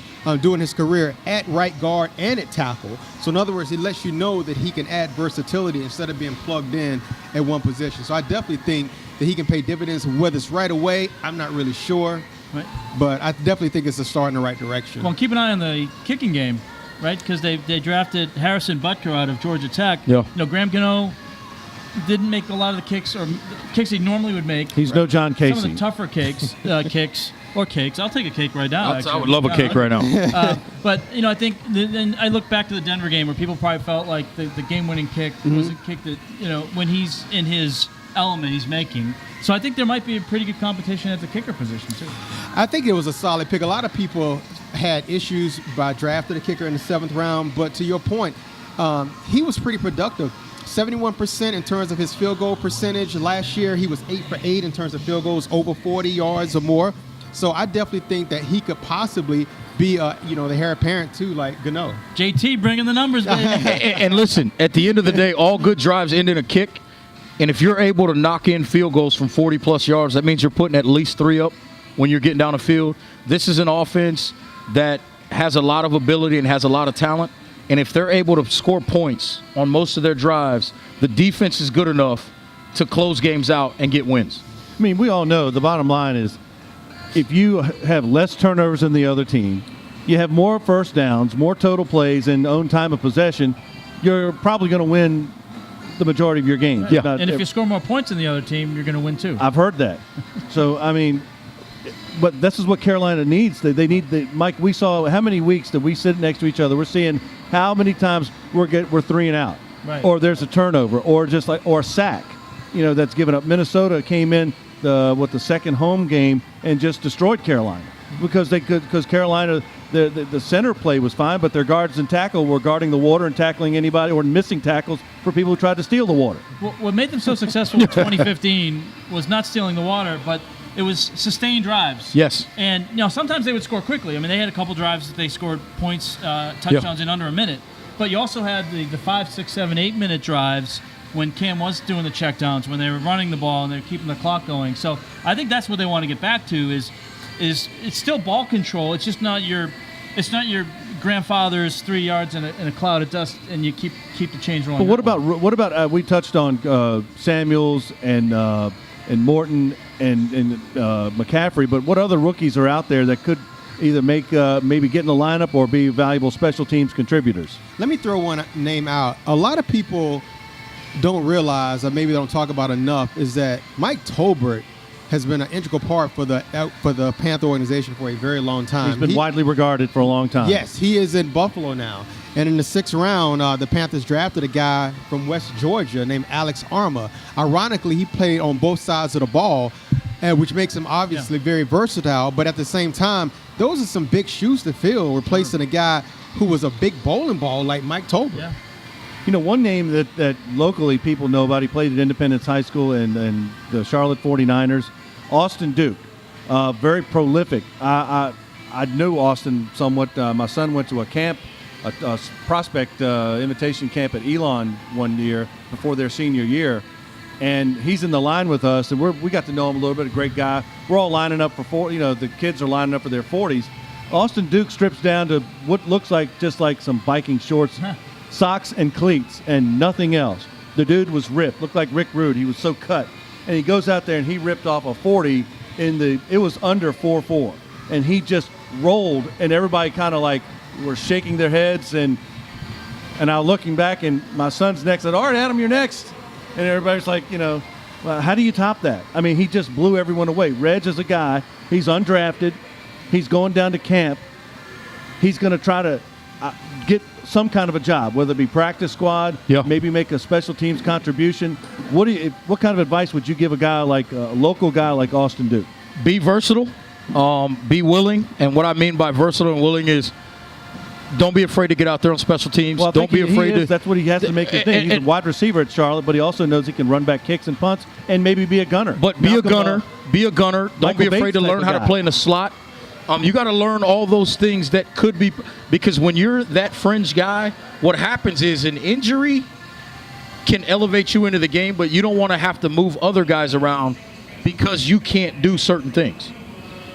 during his career at right guard and at tackle. So in other words, it lets you know that he can add versatility instead of being plugged in at one position. So I definitely think that he can pay dividends. Whether it's right away, I'm not really sure. Right. But I definitely think it's a start in the right direction. Well, keep an eye on the kicking game, right? Because they drafted Harrison Butker out of Georgia Tech. Yeah. Graham Gano didn't make a lot of the kicks or kicks he normally would make. He's no John Casey. Some of the tougher kicks, or cakes. I'll take a cake right now. I would love a cake right now. But I think then I look back to the Denver game where people probably felt like the game-winning kick was a kick that when he's in his element he's making. So I think there might be a pretty good competition at the kicker position too. I think it was a solid pick. A lot of people had issues by drafting a kicker in the 7th round, but to your point, he was pretty productive. 71% in terms of his field goal percentage. Last year, he was 8 for 8 in terms of field goals, over 40 yards or more. So I definitely think that he could possibly be, the heir apparent too, like Gano. JT bringing the numbers, baby. And listen, at the end of the day, all good drives end in a kick. And if you're able to knock in field goals from 40-plus yards, that means you're putting at least 3 up when you're getting down the field. This is an offense that has a lot of ability and has a lot of talent. And if they're able to score points on most of their drives, the defense is good enough to close games out and get wins. I mean, we all know the bottom line is if you have less turnovers than the other team, you have more first downs, more total plays, and own time of possession, you're probably going to win the majority of your games. Right. Yeah. And if you score more points than the other team, you're going to win too. I've heard that. So, I mean, but this is what Carolina needs. They need Mike, we saw how many weeks that we sit next to each other. We're seeing how many times we're 3 and out. Right. Or there's a turnover, or or a sack, that's given up. Minnesota came in the second home game and just destroyed Carolina because Carolina the center play was fine, but their guards and tackle were guarding the water and tackling anybody or missing tackles for people who tried to steal the water. What made them so successful in 2015 was not stealing the water, but it was sustained drives. Yes. And sometimes they would score quickly. I mean, they had a couple drives that they scored points, touchdowns in under a minute. But you also had the 5, 6, 7, 8 minute drives when Cam was doing the checkdowns, when they were running the ball and they were keeping the clock going. So I think that's what they want to get back to is it's still ball control. It's just not your grandfather's 3 yards in a cloud of dust and you keep the change rolling. But what about we touched on Samuels and Morton and McCaffrey, but what other rookies are out there that could either make maybe get in the lineup or be valuable special teams contributors? Let me throw one name out. A lot of people don't realize, or maybe they don't talk about enough, is that Mike Tolbert has been an integral part for the Panther organization for a very long time. He's been widely regarded for a long time. Yes, he is in Buffalo now. And in the 6th round, the Panthers drafted a guy from West Georgia named Alex Armour. Ironically, he played on both sides of the ball, which makes him obviously very versatile. But at the same time, those are some big shoes to fill, replacing a guy who was a big bowling ball like Mike Tolbert. Yeah. You know, one name that locally people know about, he played at Independence High School and the Charlotte 49ers, Austin Duke. Very prolific. I knew Austin somewhat. My son went to a camp, a prospect invitation camp at Elon one year before their senior year, and he's in the line with us, and we got to know him a little bit. A great guy. We're all lining up for the kids are lining up for their 40s. Austin Duke strips down to what looks like just like some biking shorts, socks and cleats, and nothing else. The dude was ripped, looked like Rick Rude. He was so cut, and he goes out there and he ripped off a 40 it was under 4.4, and he just rolled, and everybody kind of like were shaking their heads, and I was looking back, and my son's next. I said, "All right, Adam, you're next," and everybody's like, well, how do you top that? I mean, he just blew everyone away. Reg is a guy. He's undrafted. He's going down to camp. He's going to try to get some kind of a job, whether it be practice squad, maybe make a special teams contribution. What kind of advice would you give a local guy like Austin Duke? Be versatile, be willing, and what I mean by versatile and willing is don't be afraid to get out there on special teams. Well, don't be afraid to. That's what he has to make his thing. He's a wide receiver at Charlotte, but he also knows he can run back kicks and punts and maybe be a gunner. But be a gunner. Be a gunner. Don't be afraid to learn how to play in the slot. You got to learn all those things that could be, because when you're that fringe guy, what happens is an injury can elevate you into the game, but you don't want to have to move other guys around because you can't do certain things.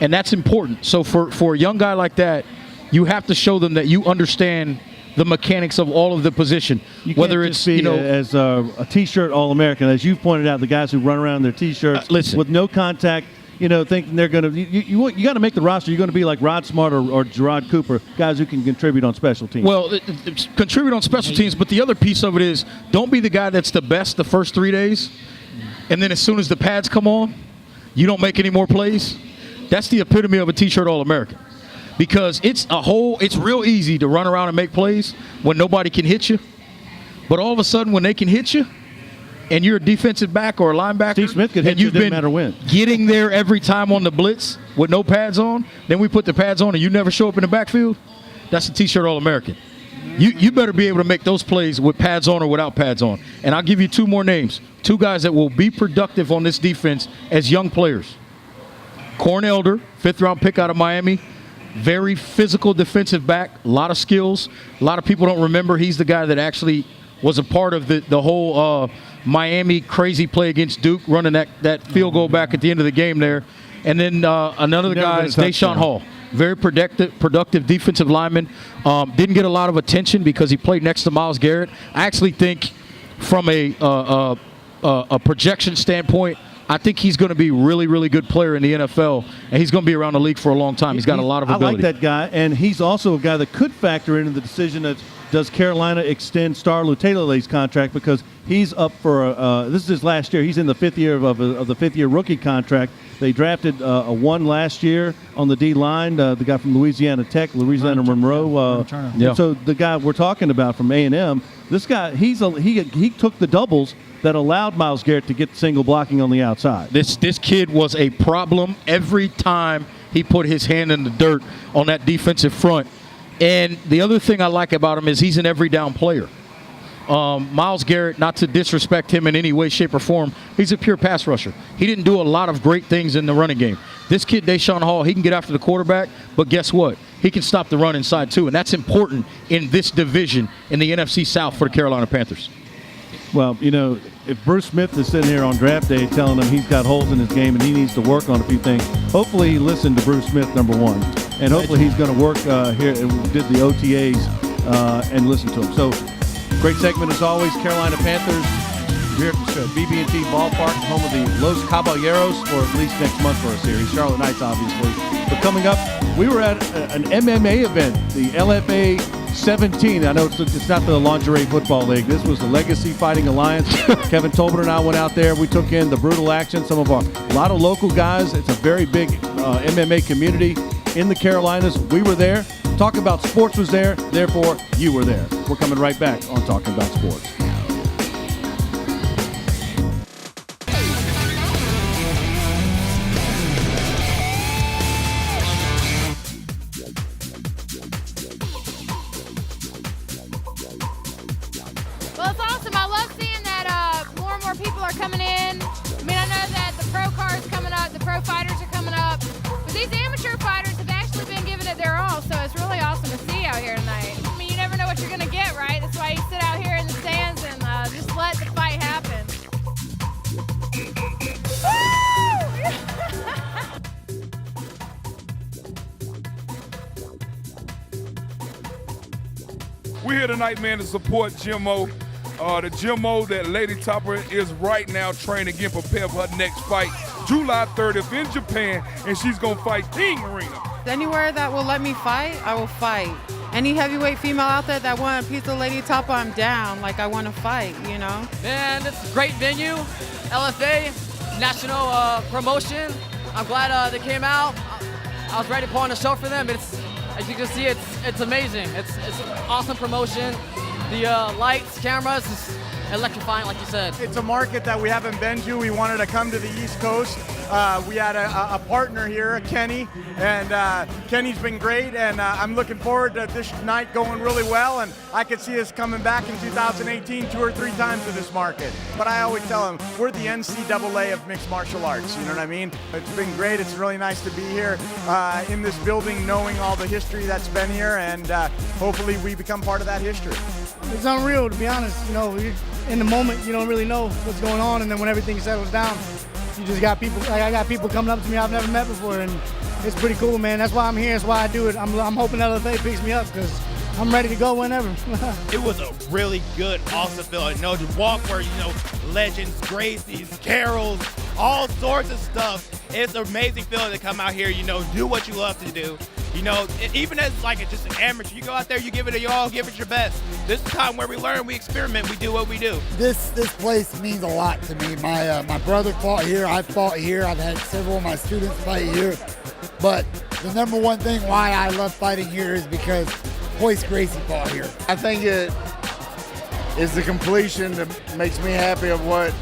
And that's important. So for a young guy like that, you have to show them that you understand the mechanics of all of the position. You whether can't it's just be as a T-shirt All-American, as you've pointed out, the guys who run around in their T-shirts with no contact, thinking they're going to you got to make the roster. You're going to be like Rod Smart or Gerard Cooper, guys who can contribute on special teams. Well, contribute on special teams, but the other piece of it is don't be the guy that's the best the first 3 days, and then as soon as the pads come on, you don't make any more plays. That's the epitome of a T-shirt All-American. Because it's real easy to run around and make plays when nobody can hit you. But all of a sudden, when they can hit you, and you're a defensive back or a linebacker, Steve Smith could hit you, didn't matter when. Getting there every time on the blitz with no pads on, then we put the pads on and you never show up in the backfield, that's a T-shirt All-American. You better be able to make those plays with pads on or without pads on. And I'll give you two more names. Two guys that will be productive on this defense as young players. Corn Elder, 5th-round pick out of Miami. Very physical defensive back, a lot of skills. A lot of people don't remember he's the guy that actually was a part of the whole Miami crazy play against Duke, running that field goal back at the end of the game there. And then another guy is Deshaun Hall. Very productive defensive lineman. Didn't get a lot of attention because he played next to Myles Garrett. I actually think from a projection standpoint, I think he's going to be a really, really good player in the NFL, and he's going to be around the league for a long time. He's got a lot of ability. I like that guy, and he's also a guy that could factor into the decision of does Carolina extend Star Lutale's contract, because he's up for this is his last year. He's in the 5th year of the 5th-year rookie contract. They drafted a one last year on the D-line, the guy from Louisiana Tech, Louisiana Monroe. So the guy we're talking about from A&M, this guy, he took the doubles that allowed Myles Garrett to get single blocking on the outside. This kid was a problem every time he put his hand in the dirt on that defensive front. And the other thing I like about him is he's an every down player. Myles Garrett, not to disrespect him in any way, shape, or form, he's a pure pass rusher. He didn't do a lot of great things in the running game. This kid, Deshaun Hall, he can get after the quarterback, but guess what? He can stop the run inside too, and that's important in this division in the NFC South for the Carolina Panthers. Well, if Bruce Smith is sitting here on draft day telling him he's got holes in his game and he needs to work on a few things, hopefully he listened to Bruce Smith, number one. And hopefully he's going to work here and did the OTAs and listen to him. So, great segment as always. Carolina Panthers here at the BB&T Ballpark, home of the Los Caballeros, for at least next month for a series. Charlotte Knights, obviously. But coming up, we were at an MMA event, the LFA 17. I know it's not the Lingerie Football League. This was the Legacy Fighting Alliance. Kevin Tolbert and I went out there. We took in the brutal action. A lot of local guys. It's a very big MMA community in the Carolinas. We were there. Talking About Sports was there. Therefore, you were there. We're coming right back on Talking About Sports. Well, it's awesome. I love seeing that more and more people are coming in. I mean, I know that the pro card's coming up, the pro fighters are coming up, but these amateur fighters have actually been giving it their all, so it's really awesome to see out here tonight. I mean, you never know what you're going to get, right? That's why you sit out here in the stands and just let the fight happen. We're here tonight, man, to support GMO. The GMO that Lady Topper is right now training, getting prepared for her next fight, July 30th in Japan, and she's going to fight King Arena. Anywhere that will let me fight, I will fight. Any heavyweight female out there that want a piece of Lady Topper, I'm down. Like, I want to fight, you know? Man, it's a great venue. LFA, national promotion. I'm glad they came out. I was ready to put on a show for them. As you can see, it's amazing. It's an awesome promotion. The lights, cameras, is electrifying, like you said. It's a market that we haven't been to. We wanted to come to the East Coast. We had a partner here, Kenny, and Kenny's been great, and I'm looking forward to this night going really well, and I could see us coming back in 2018 2 or 3 times to this market. But I always tell them, we're the NCAA of mixed martial arts, you know what I mean? It's been great. It's really nice to be here in this building, knowing all the history that's been here, and hopefully we become part of that history. It's unreal, to be honest. You know, in the moment, you don't really know what's going on, and then when everything settles down, you just got people. Like, I got people coming up to me I've never met before, and it's pretty cool, man. That's why I'm here. That's why I do it. I'm hoping LFA picks me up because I'm ready to go whenever. It was a really good, awesome feeling. You know, to walk where, you know, legends, Gracies, Carols, all sorts of stuff. It's an amazing feeling to come out here, you know, do what you love to do. You know, even as like just an amateur, you go out there, you give it your all, give it your best. This is the time where we learn, we experiment, we do what we do. This place means a lot to me. My brother fought here, I fought here, I've had several of my students fight here. But the number one thing why I love fighting here is because Hoist Gracie fought here. I think it is the completion that makes me happy of what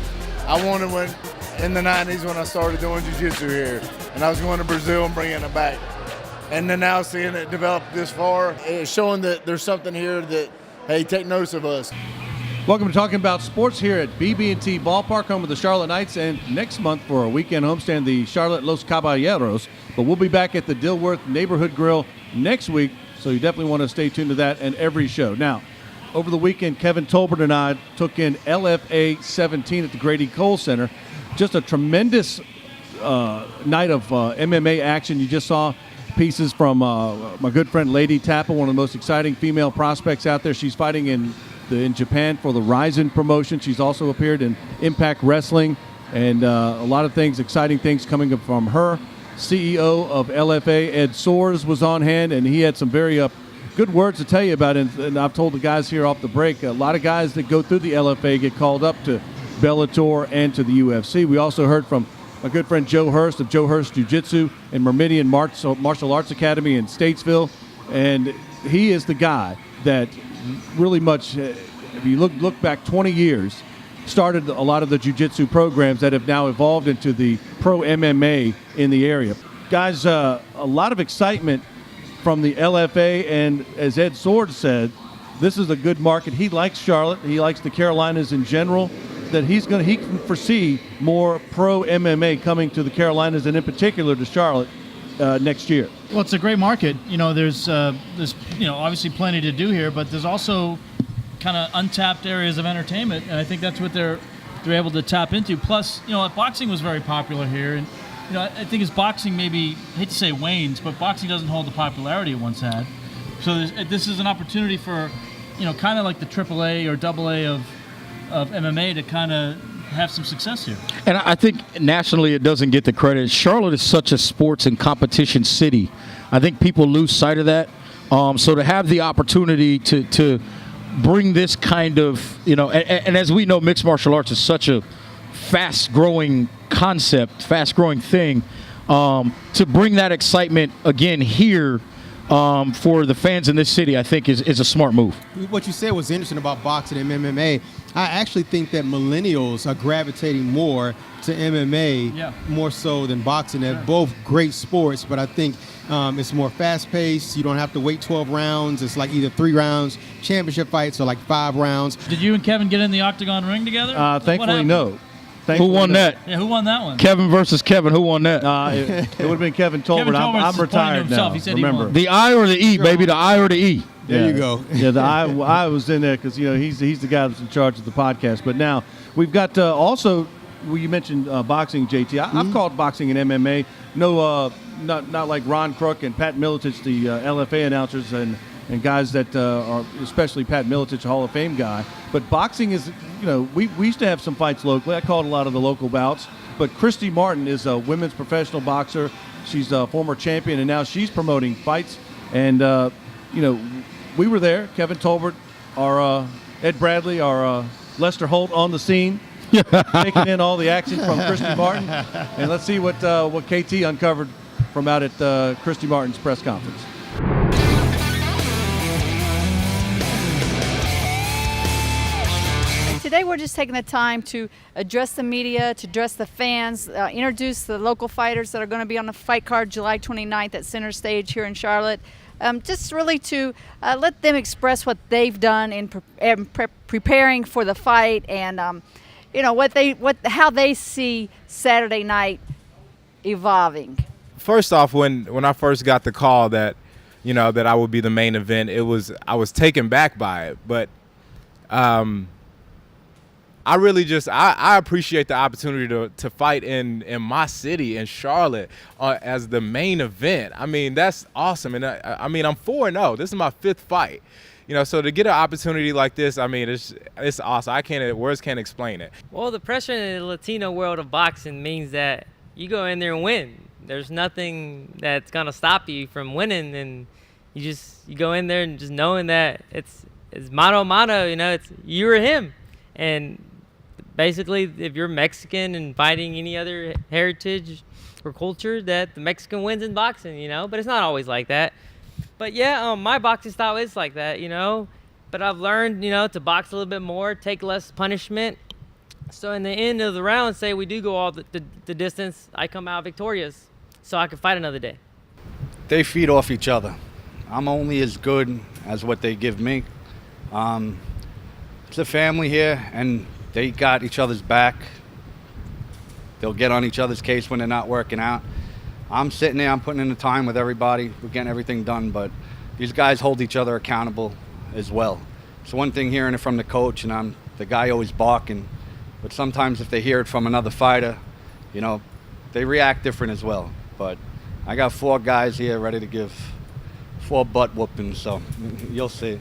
I wanted in the 90s when I started doing jiu-jitsu here. And I was going to Brazil and bringing it back. And then now seeing it develop this far, it's showing that there's something here that, hey, take notice of us. Welcome to Talking About Sports here at BB&T Ballpark, home of the Charlotte Knights, and next month for a weekend homestand, the Charlotte Los Caballeros. But we'll be back at the Dilworth Neighborhood Grill next week, so you definitely want to stay tuned to that and every show. Now, over the weekend, Kevin Tolbert and I took in LFA 17 at the Grady Cole Center. Just a tremendous night of MMA action. You just saw pieces from my good friend Lady Tappa, one of the most exciting female prospects out there. She's fighting in Japan for the Ryzen promotion. She's also appeared in Impact Wrestling, and a lot of things, exciting things coming up from her. CEO of LFA, Ed Soares, was on hand, and he had some very good words to tell you about it. And I've told the guys here off the break, a lot of guys that go through the LFA get called up to Bellator and to the UFC. We also heard from my good friend Joe Hurst of Joe Hurst Jiu-Jitsu and Meridian Martial Arts Academy in Statesville, and he is the guy that really much, if you look back 20 years, started a lot of the jiu-jitsu programs that have now evolved into the pro MMA in the area. Guys, a lot of excitement from the LFA, and as Ed Soares said, this is a good market. He likes Charlotte. He likes the Carolinas in general. That he can foresee more pro MMA coming to the Carolinas and in particular to Charlotte next year. Well, it's a great market. You know, there's obviously plenty to do here, but there's also kind of untapped areas of entertainment, and I think that's what they're able to tap into. Plus, you know, boxing was very popular here, and you know, I think as boxing maybe, I hate to say wanes, but boxing doesn't hold the popularity it once had. So this is an opportunity for, you know, kind of like the AAA or AA of MMA to kind of have some success here. And I think nationally it doesn't get the credit. Charlotte is such a sports and competition city. I think people lose sight of that. So to have the opportunity to bring this kind of, and as we know, mixed martial arts is such a fast-growing concept, fast-growing thing, to bring that excitement again here for the fans in this city, I think is a smart move. What you said was interesting about boxing and MMA. I actually think that millennials are gravitating more to MMA more so than boxing. They're both great sports, but I think it's more fast-paced. You don't have to wait 12 rounds. It's like either 3 rounds. Championship fights are like 5 rounds. Did you and Kevin get in the octagon ring together? Thankfully, no. Who won that? Yeah, who won that one? Kevin versus Kevin. Who won that? It would have been Kevin Tolbert. I'm retired now. He said remember. he won. The I or the E, baby. The I or the E. There you go. Yeah, the I was in there because he's the guy that's in charge of the podcast. But now we've got also. Well, you mentioned boxing, JT. I've called boxing and MMA. No, not like Ron Crook and Pat Miletich, the LFA announcers, and guys that are, especially Pat Miletich, a Hall of Fame guy. But boxing is, we used to have some fights locally. I called a lot of the local bouts. But Christy Martin is a women's professional boxer. She's a former champion, and now she's promoting fights. And, we were there. Kevin Tolbert, our Ed Bradley, our Lester Holt on the scene. Taking in all the action from Christy Martin. And let's see what KT uncovered from out at Christy Martin's press conference. Today we're just taking the time to address the media, to address the fans, introduce the local fighters that are going to be on the fight card July 29th at Center Stage here in Charlotte. Just really to let them express what they've done in preparing for the fight and how they see Saturday night evolving. First off, when I first got the call that I would be the main event, I was taken back by it, but I really I appreciate the opportunity to fight in my city in Charlotte as the main event. I mean, that's awesome, and I'm 4-0. This is my 5th fight. So to get an opportunity like this, I mean, it's awesome. Words can't explain it. Well, the pressure in the Latino world of boxing means that you go in there and win. There's nothing that's gonna stop you from winning, and you go in there and just knowing that it's mano a mano. It's you or him, and basically, if you're Mexican and fighting any other heritage or culture, that the Mexican wins in boxing. But it's not always like that. But yeah, my boxing style is like that, But I've learned, to box a little bit more, take less punishment. So in the end of the round, say we do go all the distance, I come out victorious, so I can fight another day. They feed off each other. I'm only as good as what they give me. It's a family here, and they got each other's back. They'll get on each other's case when they're not working out. I'm sitting there, I'm putting in the time with everybody. We're getting everything done, but these guys hold each other accountable as well. It's one thing hearing it from the coach, and I'm the guy always barking, but sometimes if they hear it from another fighter, they react different as well. But I got 4 guys here ready to give 4 butt whoopings, so you'll see.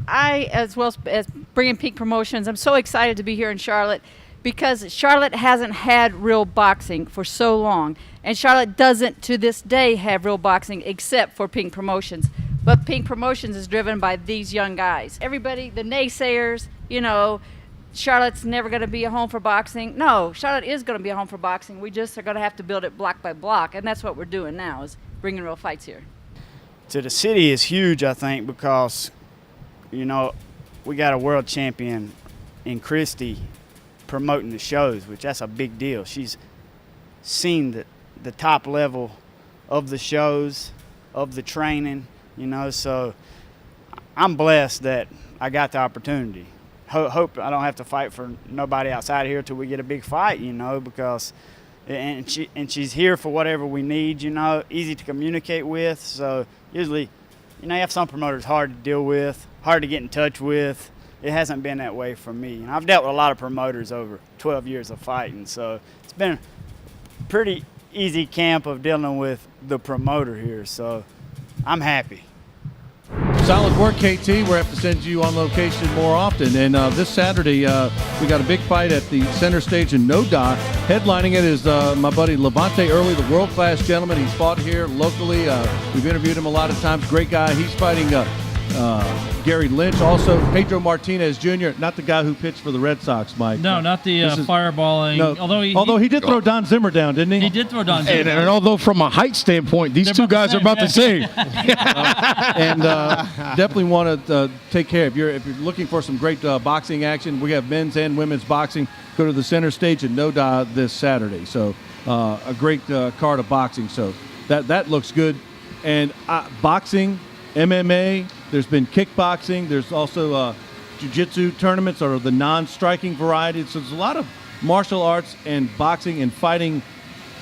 I, as well as bringing Peak Promotions, I'm so excited to be here in Charlotte because Charlotte hasn't had real boxing for so long. And Charlotte doesn't, to this day, have real boxing except for Pink Promotions. But Pink Promotions is driven by these young guys. Everybody, the naysayers, Charlotte's never going to be a home for boxing. No, Charlotte is going to be a home for boxing. We just are going to have to build it block by block. And that's what we're doing now, is bringing real fights here. To the city is huge, I think, because, we got a world champion in Christy promoting the shows, which that's a big deal. She's seen the top level of the shows, of the training, so I'm blessed that I got the opportunity. Hope I don't have to fight for nobody outside here till we get a big fight, because and she's here for whatever we need, easy to communicate with. So usually, you have some promoters hard to deal with, hard to get in touch with. It hasn't been that way for me. And I've dealt with a lot of promoters over 12 years of fighting, so it's been a pretty easy camp of dealing with the promoter here, so I'm happy. Solid work, KT. We'll have to send you on location more often. And this Saturday, we got a big fight at the center stage in Noda. Headlining it is my buddy Levante Early, the world-class gentleman. He's fought here locally. We've interviewed him a lot of times. Great guy. He's fighting Gary Lynch. Also, Pedro Martinez Jr., not the guy who pitched for the Red Sox, Mike. No, not the fireballing. No, although he did throw Don Zimmer down, didn't he? He did throw Don Zimmer down. And although from a height standpoint, these two guys are about the same. And definitely want to take care. If you're looking for some great boxing action, we have men's and women's boxing. Go to the center stage in Noda this Saturday. So a great card of boxing. So that looks good. And boxing, MMA, there's been kickboxing. There's also jiu-jitsu tournaments or the non-striking variety. So there's a lot of martial arts and boxing and fighting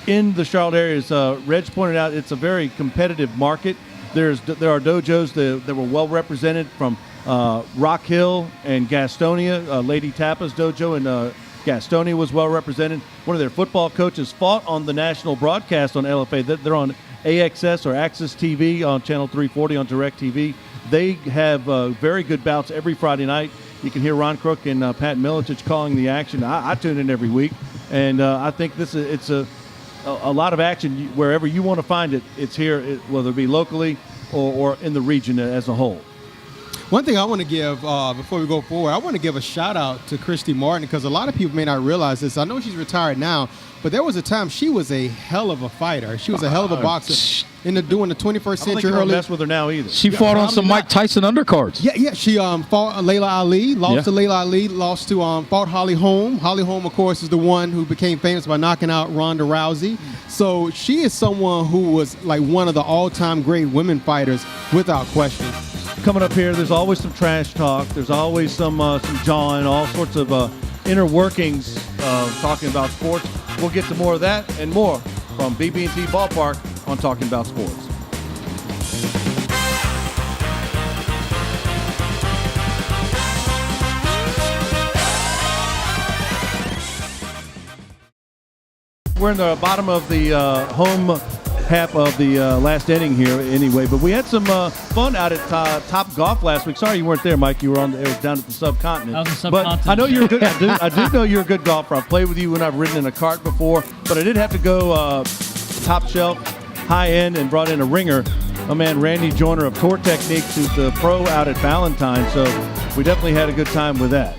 in the Charlotte area. As Reg pointed out, it's a very competitive market. There are dojos that were well represented from Rock Hill and Gastonia. Lady Tapa's dojo in Gastonia was well represented. One of their football coaches fought on the national broadcast on LFA. They're on AXS or Access TV on Channel 340 on DirecTV. They have very good bouts every Friday night. You can hear Ron Crook and Pat Milicic calling the action. I tune in every week, and I think it's a lot of action. Wherever you want to find it, it's here, whether it be locally or in the region as a whole. One thing I want to give, before we go forward, I want to give a shout-out to Christy Martin, because a lot of people may not realize this. I know she's retired now, but there was a time she was a hell of a fighter. She was a hell of a boxer during the 21st century. I don't think you don't mess with her now either. She fought on some Mike Tyson undercards. Yeah. She fought Layla Ali, lost to Layla Ali, lost to fought Holly Holm. Holly Holm, of course, is the one who became famous by knocking out Ronda Rousey. So she is someone who was like one of the all-time great women fighters, without question. Coming up here, there's always some trash talk. There's always some jawing, all sorts of inner workings talking about sports. We'll get to more of that and more from BB&T Ballpark on Talking About Sports. We're in the bottom of the home half of the last inning here anyway, but we had some fun out at Top Golf last week. Sorry you weren't there, Mike. You were down at the Subcontinent. I was in the Subcontinent. But I know you're good. I do know you're a good golfer. I've played with you when I've ridden in a cart before, but I did have to go top shelf, high end, and brought in a ringer. My man Randy Joyner of Tour Techniques, who's the pro out at Valentine, so we definitely had a good time with that.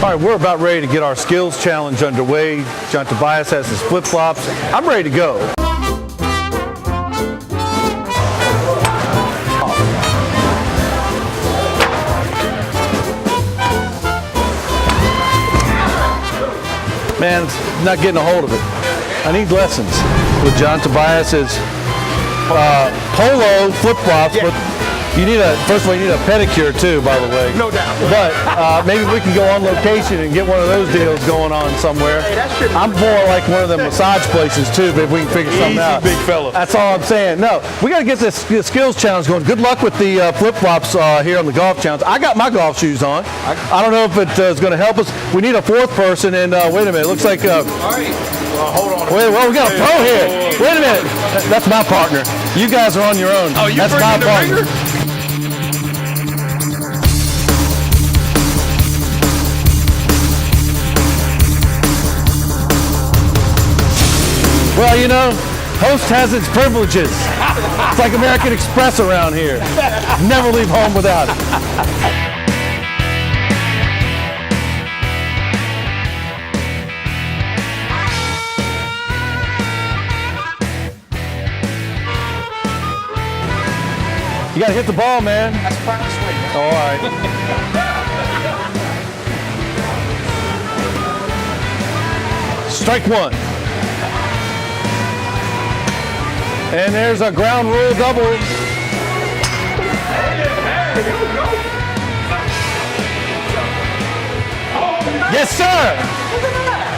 All right, we're about ready to get our skills challenge underway. John Tobias has his flip-flops. I'm ready to go. Man, it's not getting a hold of it. I need lessons with John Tobias's polo flip-flops, but you need first of all, you need a pedicure too, by the way. No doubt. But maybe we can go on location and get one of those deals going on somewhere. Hey, that should be I'm more like one of the massage places too, but if we can figure something out. Big fella. That's all I'm saying. No, we got to get this skills challenge going. Good luck with the flip-flops here on the golf challenge. I got my golf shoes on. I don't know if it is going to help us. We need a fourth person, and wait a minute. It looks like. All right. Hold on. Wait, well, we got a pro here. Wait a minute. That's my partner. You guys are on your own. Oh, you That's bringing my the partner. ringer? Well, you know, host has its privileges. It's like American Express around here. Never leave home without it. You gotta hit the ball, man. That's practice swing. All right. Strike one. And there's a ground rule double. Yes, sir.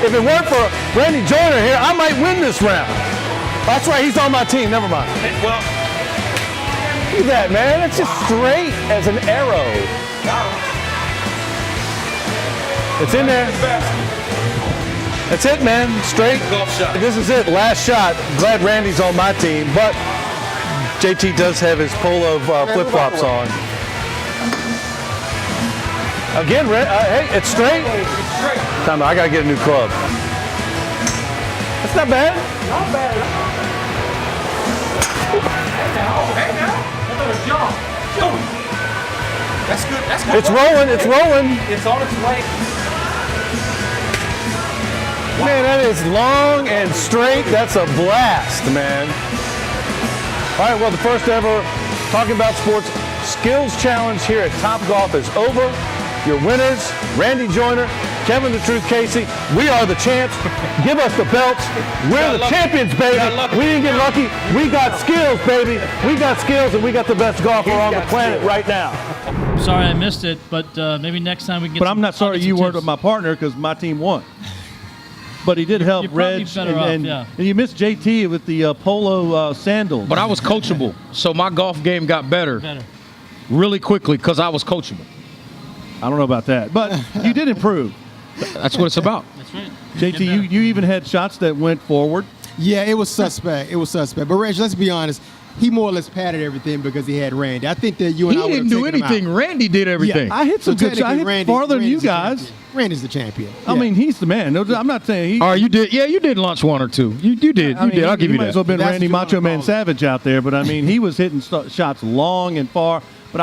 If it weren't for Randy Joyner here, I might win this round. That's right, he's on my team. Never mind. Well, look at that, man. It's just straight as an arrow. It's in there. That's it, man. Straight. Golf shot. This is it. Last shot. Glad Randy's on my team, but JT does have his polo flip-flops on. Again, hey, it's straight. Time out, I got to get a new club. That's not bad. Not bad. Hey now. That's a jump. That's good. That's good. It's rolling. It's rolling. It's on its way. Man, that is long and straight. That's a blast, man. All right, well, the first ever Talking About Sports Skills Challenge here at Top Golf is over. Your winners, Randy Joyner, Kevin the Truth Casey. We are the champs. Give us the belts. We're the champions, baby. We didn't get lucky. We got skills, baby. We got skills, and we got the best golfer on the planet right now. Sorry I missed it, but maybe next time we can get But I'm not sorry you weren't with my partner because my team won. But he did help Reg, and you missed JT with the polo sandals. But I was coachable, so my golf game got better really quickly because I was coachable. I don't know about that, but you did improve. That's what it's about. That's right. JT, you even had shots that went forward. Yeah, it was suspect. It was suspect. But Reg, let's be honest. He more or less padded everything because he had Randy. I think that you and I would have taken him out. He didn't do anything. Randy did everything. Yeah, I hit some good shots. I hit farther than you guys. Randy's the champion. I mean, he's the man. No, I'm not saying he. Oh, you did. Yeah, you did launch one or two. You did. I mean, did. I'll give you that. Might as well been Randy Macho Man Savage out there, but I mean, he was hitting shots long and far. But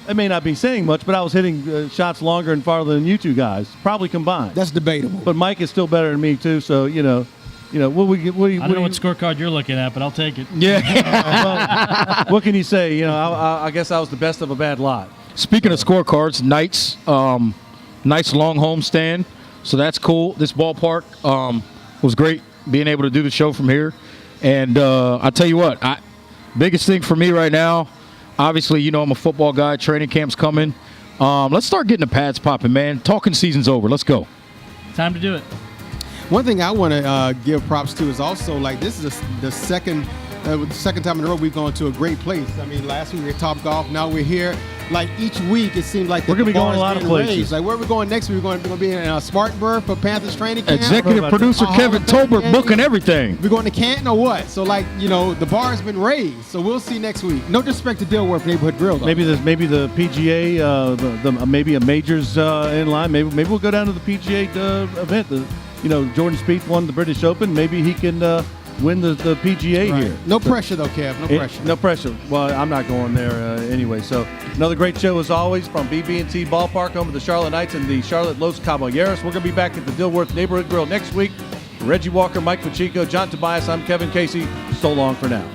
I may not be saying much, but I was hitting shots longer and farther than you two guys, probably combined. That's debatable. But Mike is still better than me too, so I don't know what scorecard you're looking at, but I'll take it. Yeah. What can you say? I guess I was the best of a bad lot. Speaking of scorecards, nice long home stand, so that's cool. This ballpark was great being able to do the show from here. And I tell you what, biggest thing for me right now, obviously, I'm a football guy. Training camp's coming. Let's start getting the pads popping, man. Talking season's over. Let's go. Time to do it. One thing I want to give props to is also, like, this is the second time in a row we've gone to a great place. I mean, last week we were at Top Golf. Now we're here. Like, each week it seems like we're going to be going a lot of places. Raised. Like, where are we going next week? We're going to be in Spartanburg for Panthers training camp. Executive producer Kevin Tolbert booking everything. We're going to Canton or what? So, like, the bar has been raised. So we'll see next week. No disrespect to Dilworth Neighborhood Grill, though. Maybe the PGA, maybe a majors in line. Maybe we'll go down to the PGA event. Jordan Spieth won the British Open. Maybe he can win the PGA here. No pressure, though, Kev. No pressure. No pressure. Well, I'm not going there anyway. So another great show as always from BB&T Ballpark, home of the Charlotte Knights and the Charlotte Los Caballeros. We're going to be back at the Dilworth Neighborhood Grill next week. Reggie Walker, Mike Pacheco, John Tobias, I'm Kevin Casey. So long for now.